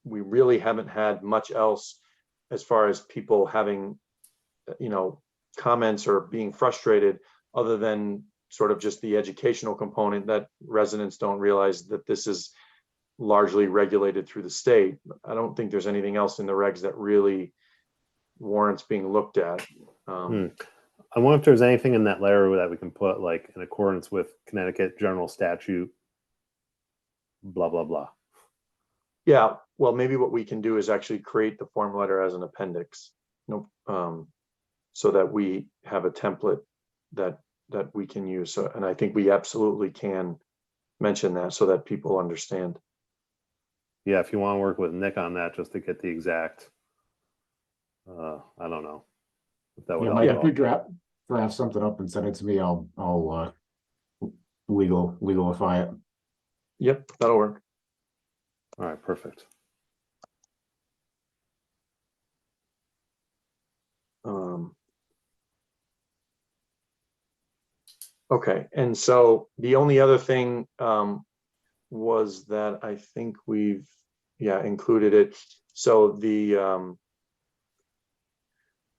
we really haven't had much else as far as people having, comments or being frustrated, other than sort of just the educational component that residents don't realize that this is largely regulated through the state. I don't think there's anything else in the regs that really warrants being looked at. I wonder if there's anything in that letter that we can put like in accordance with Connecticut General Statute, blah, blah, blah. Yeah, well, maybe what we can do is actually create the form letter as an appendix. Nope. So that we have a template that we can use. So, and I think we absolutely can mention that so that people understand. Yeah, if you want to work with Nick on that, just to get the exact, I don't know. If that would Yeah, help Mike, at if all. you draft something up and send it to me, I'll legalify it. Yep, that'll work. All right, perfect. Okay, and so the only other thing was that I think we've, included it. So the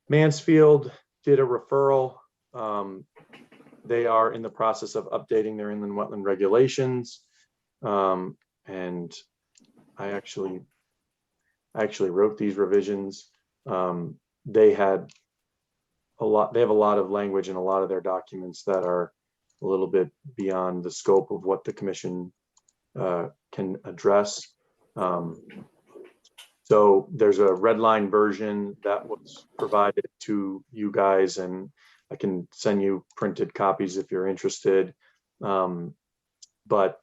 Mansfield did a referral. They are in the process of updating their inland wetland regulations. And I actually wrote these revisions. They have a lot of language in a lot of their documents that are a little bit beyond the scope of what the commission can address. So there's a red line version that was provided to you guys, and I can send you printed copies if you're interested. But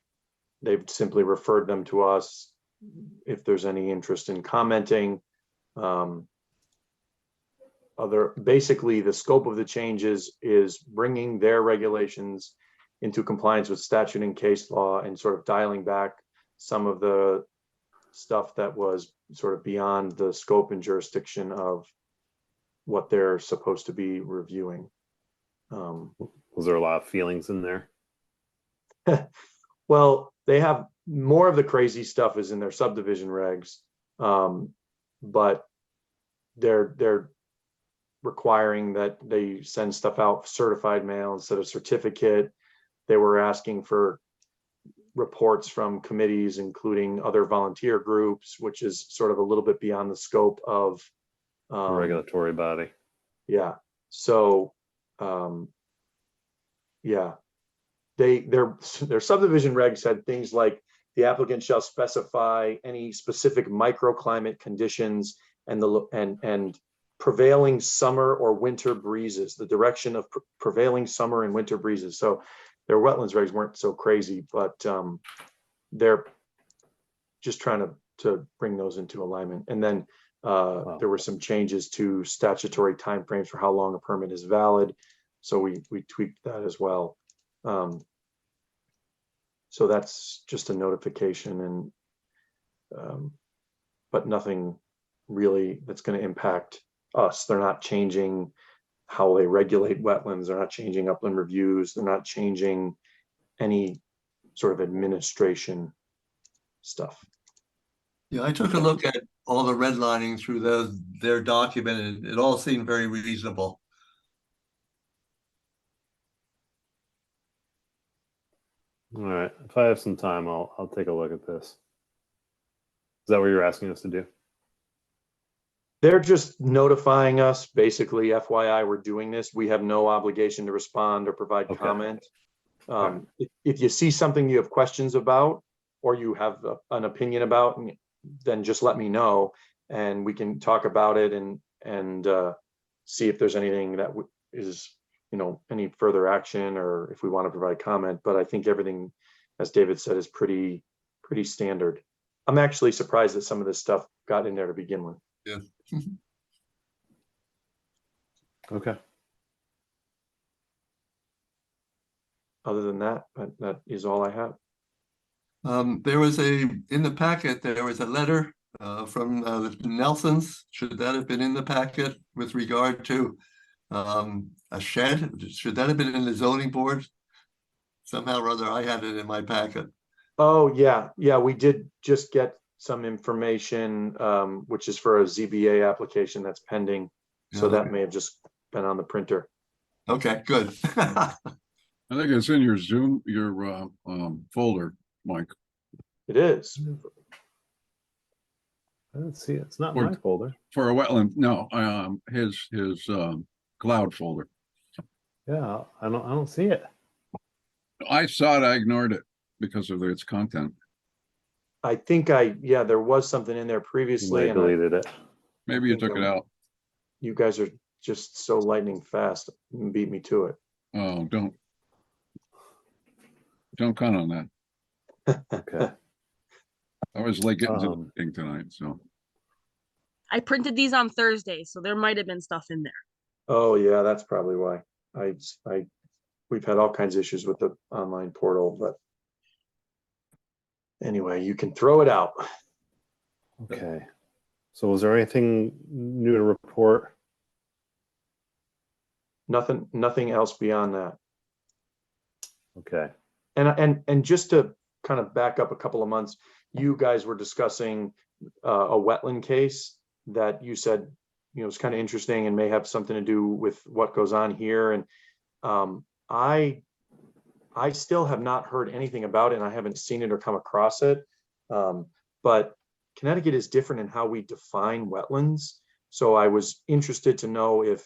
they've simply referred them to us if there's any interest in commenting. Basically the scope of the changes is bringing their regulations into compliance with statute and case law and sort of dialing back some of the stuff that was sort of beyond the scope and jurisdiction of what they're supposed to be reviewing. Was there a lot of feelings in there? Well, they have more of the crazy stuff is in their subdivision regs, but they're requiring that they send stuff out certified mail instead of certificate. They were asking for reports from committees, including other volunteer groups, which is sort of a little bit beyond the scope of A regulatory body. Yeah. So, their subdivision regs had things like the applicant shall specify any specific microclimate conditions and prevailing summer or winter breezes, the direction of prevailing summer and winter breezes. So their wetlands regs weren't so crazy, but they're just trying to bring those into alignment. And then there were some changes to statutory timeframes for how long a permit is valid. So we tweaked that as well. So that's just a notification, and but nothing really that's going to impact us. They're not changing how they regulate wetlands. They're not changing upland reviews. They're not changing any sort of administration stuff. Yeah, I took a look at all the redlining through their document, and it all seemed very reasonable. All right. If I have some time, I'll take a look at this. Is that what you're asking us to do? They're just notifying us, basically, FYI, we're doing this. We have no obligation to respond or provide Okay. comment. If you see something you have questions about, or you have an opinion about, then just let me know, and we can talk about it and see if there's anything that is, any further action, or if we want to provide comment. But I think everything, as David said, is pretty standard. I'm actually surprised that some of this stuff got in there to begin with. Yeah. Okay. Other than that, that is all I have. There was in the packet, there was a letter from the Nelsons. Should that have been in the packet with regard to a shed? Should that have been in the zoning board? Somehow or other, I had it in my packet. Oh, yeah. We did just get some information, which is for a ZBA application that's pending. So that may have just been on the printer. Okay, good. I think it's in your Zoom, your folder, Mike. It is. I didn't see it. It's not Or- my folder. For a wetland, no, his cloud folder. Yeah, I don't see it. I saw it, I ignored it because of its content. I think yeah, there was something in there You previously might and deleted it. Maybe you think took it out. you guys are just so lightning fast and beat me to it. Oh, don't count on that. Okay. I was late getting to the Um, meeting tonight, so. I printed these on Thursday, so there might have been stuff in there. Oh, yeah, that's probably why. We've had all kinds of issues with the online portal, but anyway, you can throw it out. Okay. So was there anything new to report? Nothing else beyond that. Okay. And just to kind of back up a couple of months, you guys were discussing a wetland case that you said, it's kind of interesting and may have something to do with what goes on here. And I still have not heard anything about it, and I haven't seen it or come across it. But Connecticut is different in how we define wetlands. So I was interested to know if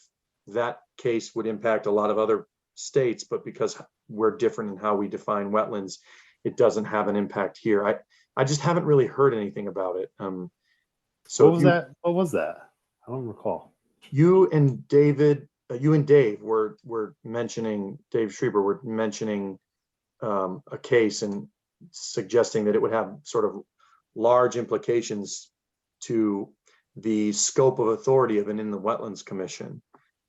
that case would impact a lot of other states, but because we're different in how we define wetlands, it doesn't have an impact here. I just haven't really heard anything about it. So What was that? What was that? I don't recall. you and Dave were mentioning, Dave Schreiber were mentioning a case and suggesting that it would have sort of large implications to the scope of authority of an Inland Wetlands Commission.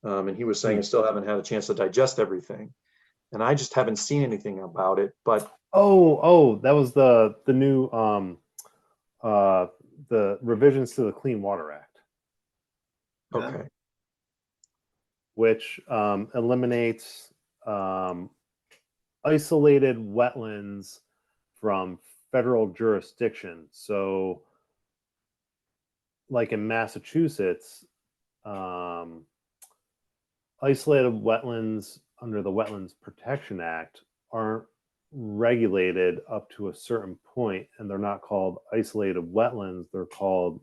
And he was saying I still haven't had a chance to digest everything. And I just haven't seen anything about it, but that was the new the revisions to the Clean Water Act, okay. which eliminates isolated wetlands from federal jurisdiction. So like in Massachusetts, isolated wetlands under the Wetlands Protection Act aren't regulated up to a certain point, and they're not called isolated wetlands. They're called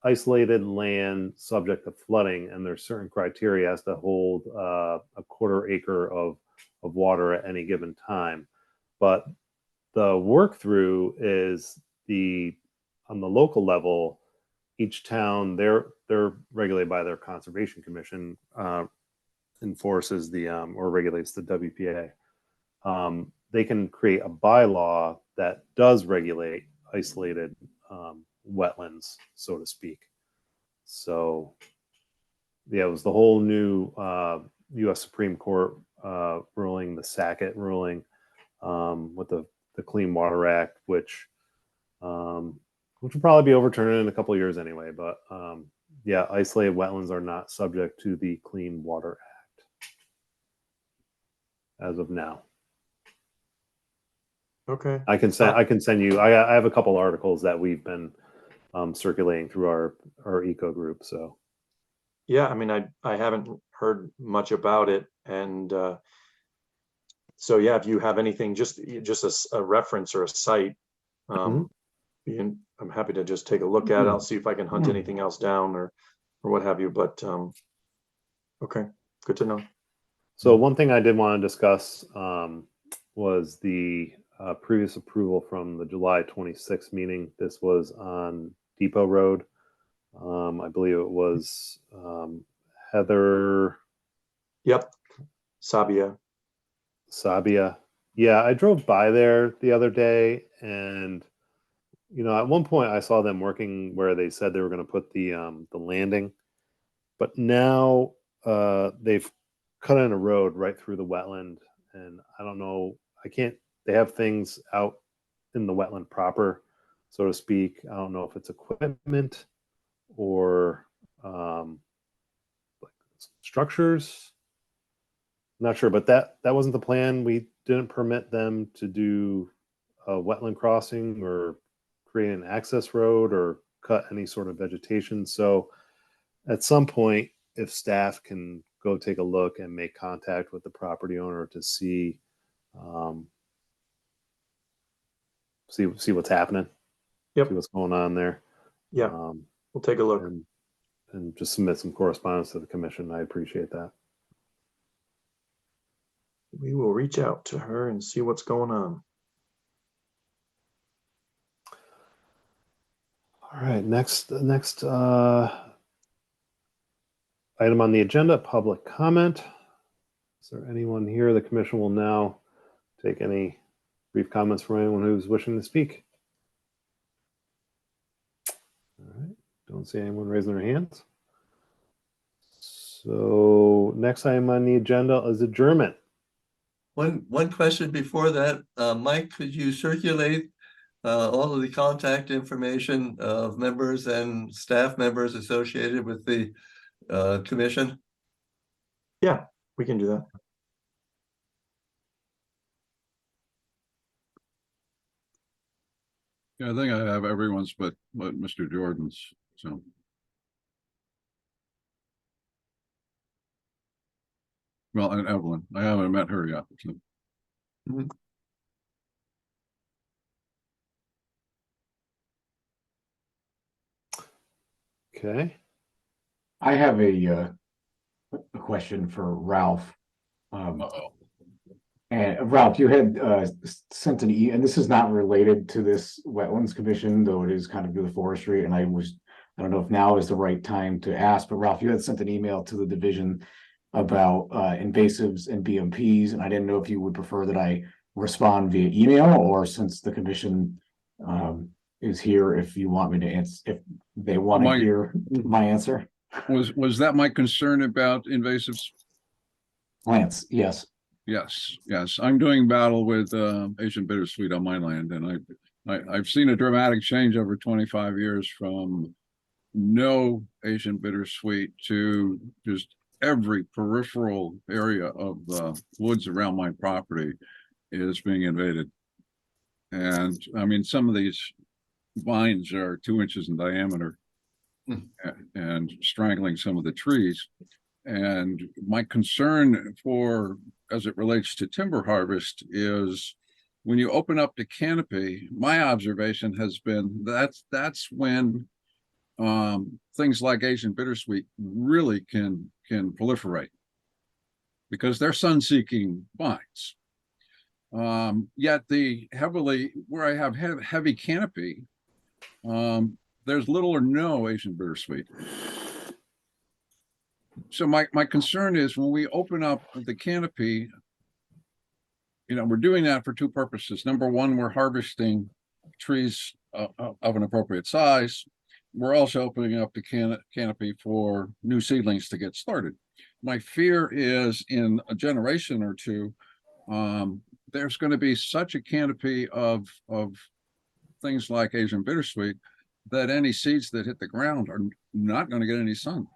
isolated land subject to flooding, and there's certain criteria as to hold a quarter acre of water at any given time. But the work through is on the local level, each town, they're regulated by their conservation commission, enforces or regulates the WPA. They can create a bylaw that does regulate isolated wetlands, so to speak. So yeah, it was the whole new U.S. Supreme Court ruling, the Sackett ruling, with the Clean Water Act, which will probably be overturned in a couple of years anyway. But yeah, isolated wetlands are not subject to the Clean Water Act as of now. Okay. I can send you. I have a couple articles that we've been circulating through our eco group. So Yeah, I mean, I haven't heard much about it, and so yeah, if you have anything, just a reference or a site, I'm happy to just take a look at it. I'll see if I can hunt anything else down or what have you. But okay, good to know. So one thing I did want to discuss was the previous approval from the July 26th meeting. This was on Depot Road. I believe it was Heather. Yep, Sabia. Yeah, I drove by there the other day, and at one point I saw them working where they said they were going to put the landing, but now they've cut in a road right through the wetland, and I don't know. They have things out in the wetland proper, so to speak. I don't know if it's equipment or like structures. I'm not sure, but that wasn't the plan. We didn't permit them to do a wetland crossing or create an access road or cut any sort of vegetation. So at some point, if staff can go take a look and make contact with the property owner to see what's happening. Yep. See what's going on there. Yeah, we'll take a look. And just submit some correspondence to the commission. I appreciate that. We will reach out to her and see what's going on. All right, next item on the agenda, public comment. Is there anyone here? The commission will now take any brief comments from anyone who's wishing to speak. All right, don't see anyone raising their hands. So next item on the agenda is adjournment. One question before that, Mike, could you circulate all of the contact information of members and staff members associated with the commission? Yeah, we can do that. Yeah, I think I have everyone's but Mr. Jordan's, so. Well, and Evelyn, I haven't met her yet. So. Okay. I have a question for Ralph. Uh-oh. And Ralph, you had sent an and this is not related to this Wetlands Commission, though it is kind of to the forestry. And I don't know if now is the right time to ask, but Ralph, you had sent an email to the division about invasives and BMPs, and I didn't know if you would prefer that I respond via email, or since the commission is here, if you want me to answer, if they want to hear my answer. Was that my concern about invasives? Plants, yes. Yes. I'm doing battle with Asian bittersweet on my land, and I've seen a dramatic change over 25 years from no Asian bittersweet to just every peripheral area of the woods around my property is being invaded. And I mean, some of these vines are 2 inches in diameter and strangling some of the trees. And my concern as it relates to timber harvest is when you open up the canopy, my observation has been that's when things like Asian bittersweet really can proliferate because they're sun-seeking vines. Yet where I have heavy canopy, there's little or no Asian bittersweet. So my concern is when we open up the canopy, we're doing that for two purposes. Number one, we're harvesting trees of an appropriate size. We're also opening up the canopy for new seedlings to get started. My fear is in a generation or two, there's going to be such a canopy of things like Asian bittersweet that any seeds that hit the ground are not going to get any sun.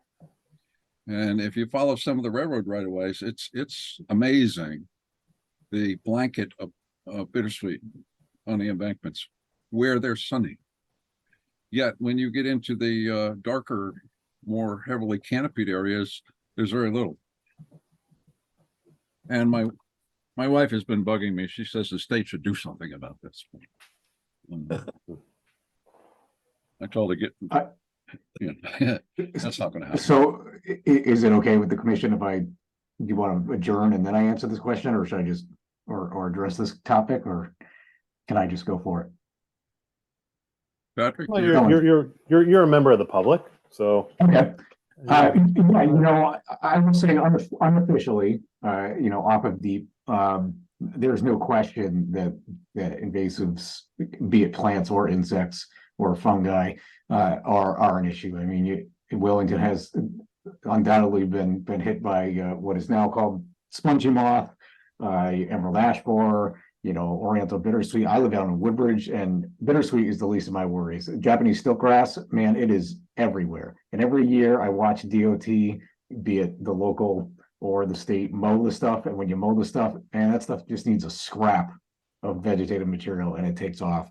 And if you follow some of the railroad right-of-ways, it's amazing the blanket of bittersweet on the embankments where they're sunny. Yet when you get into the darker, more heavily canopied areas, there's very little. And my wife has been bugging me. She says the state should do something about this. I told her that's not going to happen. So is it okay with the commission if you want to adjourn and then I answer this question, or should I just or address this topic, or can I just go for it? Patrick, well, you're a member of the public, so okay. I would say unofficially, off of deep, there's no question that invasives, be it plants or insects or fungi, are an issue. I mean, Willington has undoubtedly been hit by what is now called spongy moth, emerald ash borer, oriental bittersweet. I live down in Woodbridge, and bittersweet is the least of my worries. Japanese stiltgrass, man, it is everywhere. And every year I watch DOT, be it the local or the state, mow the stuff. And when you mow the stuff, man, that stuff just needs a scrap of vegetative material and it takes off.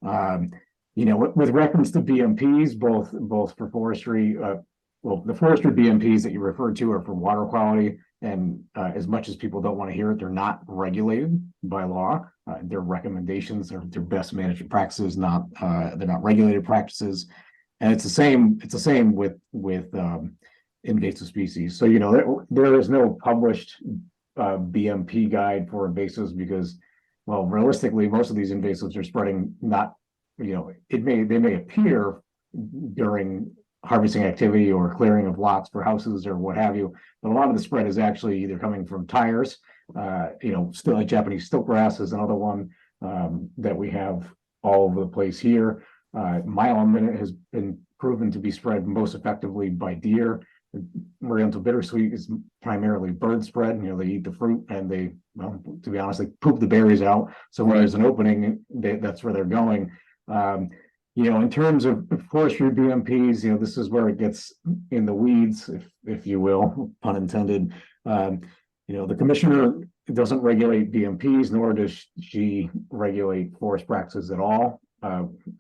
With reference to BMPs, both for forestry, the forestry BMPs that you referred to are for water quality. And as much as people don't want to hear it, they're not regulated by law. They're recommendations, they're best management practices, they're not regulated practices. And it's the same with invasive species. So there is no published BMP guide for invasives because, well, realistically, most of these invasives are spreading not, they may appear during harvesting activity or clearing of lots for houses or what have you, but a lot of the spread is actually either coming from tires, still like Japanese stiltgrass is another one that we have all over the place here. Mile a minute has been proven to be spread most effectively by deer. Oriental bittersweet is primarily bird spread. They eat the fruit and they, well, to be honest, they poop the berries out. So when there's an opening, that's where they're going. In terms of forestry BMPs, this is where it gets in the weeds, if you will, pun intended. The commissioner doesn't regulate BMPs, nor does she regulate forest practices at all,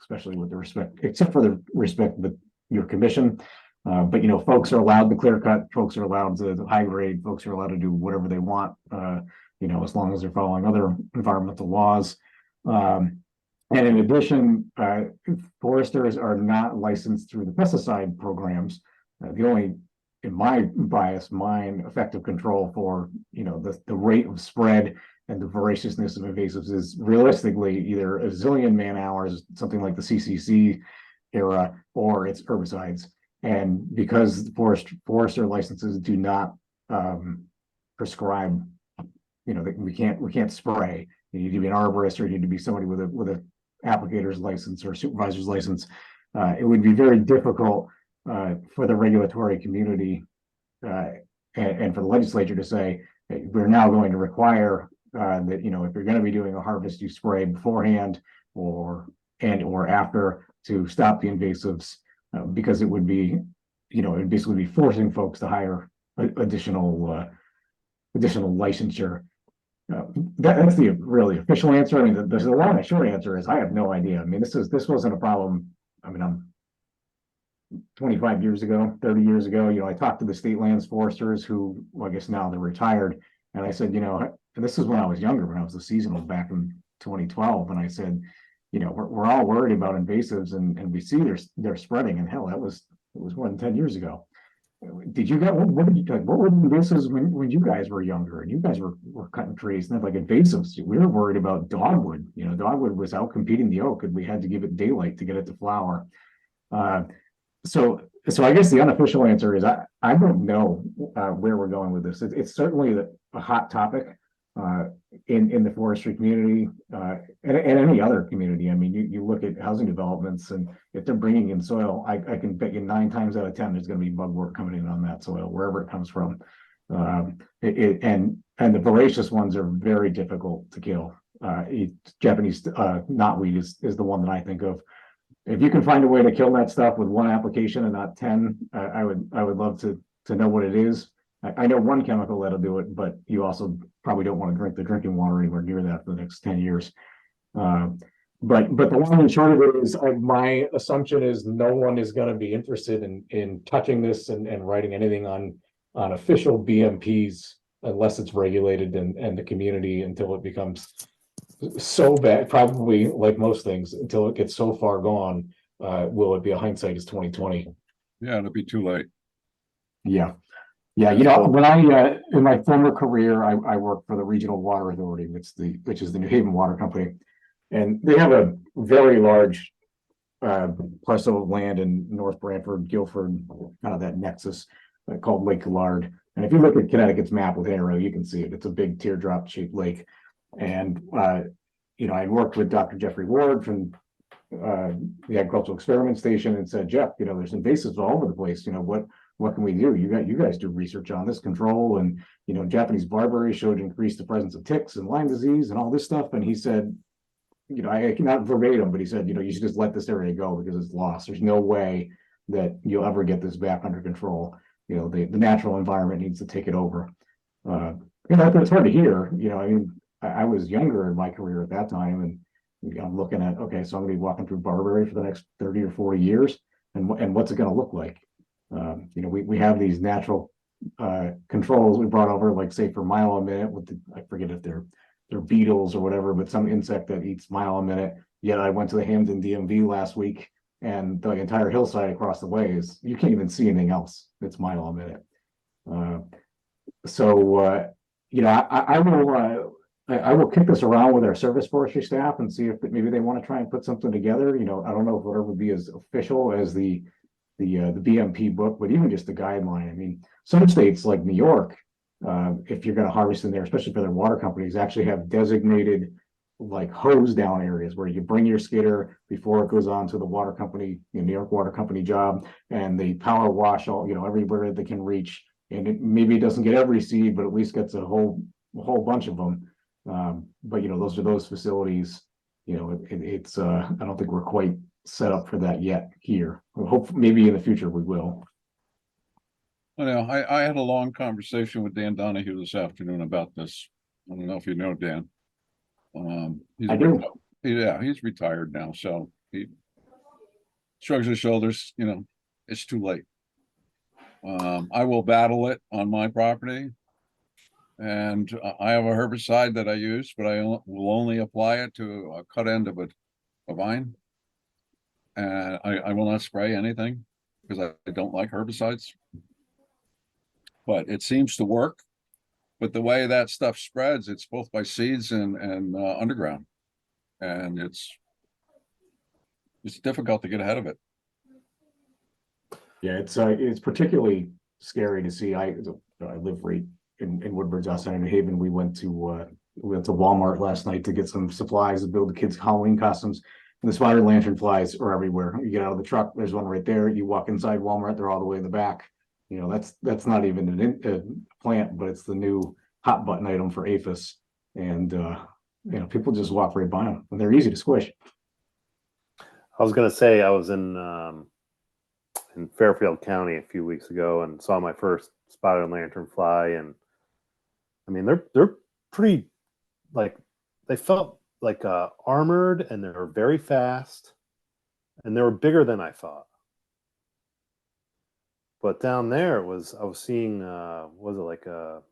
especially with the respect, except for the respect with your commission. But folks are allowed to clear cut, folks are allowed to high grade, folks are allowed to do whatever they want, as long as they're following other environmental laws. And in addition, foresters are not licensed through the pesticide programs. The only, in my bias mind, effective control for the rate of spread and the voraciousness of invasives is realistically either a zillion man hours, something like the CCC era, or it's herbicides. And because forester licenses do not prescribe, we can't spray. You need to be an arborist or you need to be somebody with a applicator's license or supervisor's license. It would be very difficult for the regulatory community and for the legislature to say, hey, we're now going to require that, if you're going to be doing a harvest, you spray beforehand or after to stop the invasives, because it would be, it would basically be forcing folks to hire additional licensure. That's the really official answer. I mean, there's a long and short answer is I have no idea. I mean, this wasn't a problem. I mean, I'm 25 years ago, 30 years ago, I talked to the state lands foresters who, well, I guess now they're retired. And I said, and this is when I was younger, when I was a seasonal back in 2012. And I said, we're all worried about invasives and we see they're spreading, and hell, it was more than 10 years ago. Did you get what were invasives when you guys were younger and you guys were cutting trees? And like invasives, we were worried about dogwood. Dogwood was out competing the oak, and we had to give it daylight to get it to flower. So I guess the unofficial answer is I don't know where we're going with this. It's certainly a hot topic in the forestry community and any other community. I mean, you look at housing developments, and if they're bringing in soil, I can bet you 9 times out of 10 there's going to be bugwort coming in on that soil, wherever it comes from. And the voracious ones are very difficult to kill. Japanese knotweed is the one that I think of. If you can find a way to kill that stuff with one application and not 10, I would love to know what it is. I know one chemical that'll do it, but you also probably don't want to drink the drinking water anywhere near that for the next 10 years. But the long and short of it is, my assumption is no one is going to be interested in touching this and writing anything on official BMPs unless it's regulated and the community, until it becomes so bad, probably like most things, until it gets so far gone. Will it be a hindsight is 2020? Yeah, it'll be too late. Yeah. When I in my former career, I worked for the Regional Water Authority, which is the New Haven Water Company, and they have a very large parcel of land in North Branford, Guilford, kind of that nexus called Lake Lard. And if you look at Connecticut's map with arrow, you can see it. It's a big teardrop shaped lake. And I worked with Dr. Jeffrey Ward from the Agricultural Experiment Station and said, Jeff, there's invasives all over the place. What can we do? You guys do research on this control, and Japanese barberry showed increased the presence of ticks and Lyme disease and all this stuff. And he said, I cannot verbatim, but he said, you should just let this area go because it's lost. There's no way that you'll ever get this back under control. The natural environment needs to take it over. It's hard to hear. I was younger in my career at that time, and I'm looking at, okay, so I'm going to be walking through barberry for the next 30 or 40 years, and what's it going to look like? We have these natural controls we brought over, like say for mile a minute with I forget if they're beetles or whatever, but some insect that eats mile a minute. Yet I went to the Hamden DMV last week, and the entire hillside across the way you can't even see anything else. It's mile a minute. you know, I will kick this around with our service forestry staff and see if maybe they want to try and put something together. You know, I don't know if it'll ever be as official as the BMP book, but even just the guideline. I mean, some states like New York, if you're going to harvest in there, especially for their water companies, actually have designated like hose down areas where you bring your skidder before it goes on to the water company, New York Water Company job, and they power wash all, everywhere they can reach. And maybe it doesn't get every seed, but at least gets a whole bunch of them. But those are those facilities. It's I don't think we're quite set up for that yet here. I hope maybe in the future we will. I had a long conversation with Dan Donahue this afternoon about this. I don't know if you know Dan. I do. Yeah, he's retired now, so he shrugs his shoulders. It's too late. I will battle it on my property, and I have a herbicide that I use, but I will only apply it to a cut end of a vine, and I will not spray anything because I don't like herbicides. But it seems to work. But the way that stuff spreads, it's both by seeds and underground, and it's difficult to get ahead of it. Yeah, it's particularly scary to see. I live right in Woodbridge outside of New Haven. We went to Walmart last night to get some supplies to build the kids' Halloween costumes. And the spider lantern flies are everywhere. You get out of the truck, there's one right there. You walk inside Walmart, they're all the way in the back. That's not even a plant, but it's the new hot button item for aphis. And people just walk right by them, and they're easy to squish. I was gonna say I was in Fairfield County a few weeks ago and saw my first spotted lanternfly, and I mean they're pretty, like, they felt like armored, and they were very fast, and they were bigger than I thought. But down there I was seeing was it like a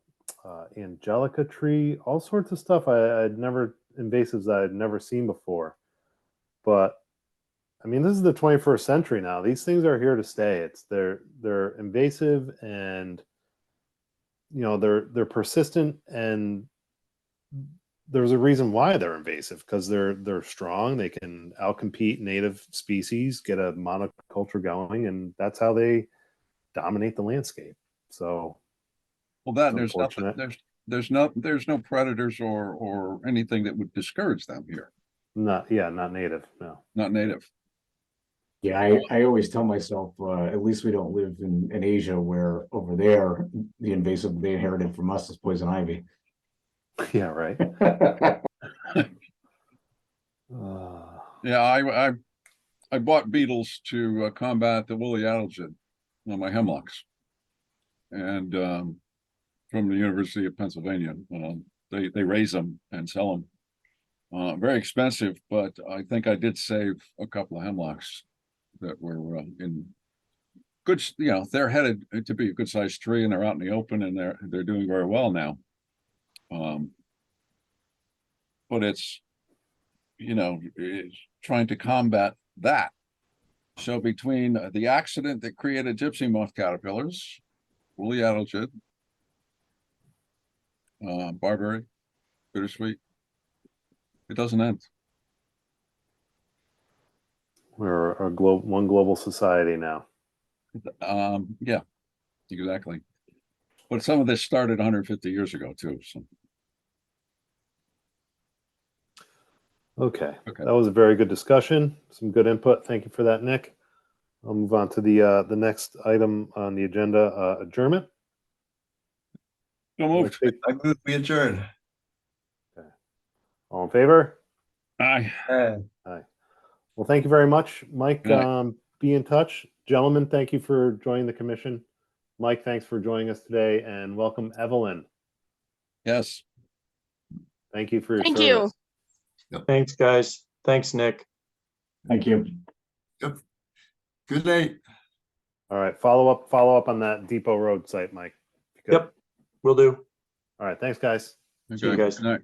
angelica tree, all sorts of stuff I'd never, invasives that I'd never seen before. But I mean, this is the 21st century now. These things are here to stay. They're invasive, and they're persistent, and there's a reason why they're invasive, because they're strong. They can outcompete native species, get a monoculture going, and that's how they dominate the landscape. So, well, that there's nothing, there's no predators or anything that would discourage them here. Not native. No, not native. Yeah, I always tell myself, at least we don't live in Asia, where over there the invasive they inherited from us is poison ivy. Yeah, right. Yeah, I bought beetles to combat the woolly algid on my hemlocks, and from the University of Pennsylvania. They raise them and sell them. Very expensive, but I think I did save a couple of hemlocks that were in good, they're headed to be a good sized tree, and they're out in the open, and they're doing very well now. But it's trying to combat that. So between the accident that created gypsy moth caterpillars, woolly algid, barberry, bittersweet, it doesn't end. We're one global society now. Yeah, exactly. But some of this started 150 years ago too. So. Okay, that was a very good discussion. Some good input. Thank you for that, Nick. I'll move on to the next item on the agenda, adjournment. So moved. I move we adjourn. Okay. All in favor? Aye. Aye. Well, thank you very much, Mike. Be in touch. Gentlemen, thank you for joining the commission. Mike, thanks for joining us today, and welcome, Evelyn. Yes. Thank you for your Thank service. you. Thanks, guys. Thanks, Nick. Thank you. Yep. Good night. All right, follow up on that Depot Road site, Mike. Yep, will do. All right, thanks, guys. See you guys. Good night.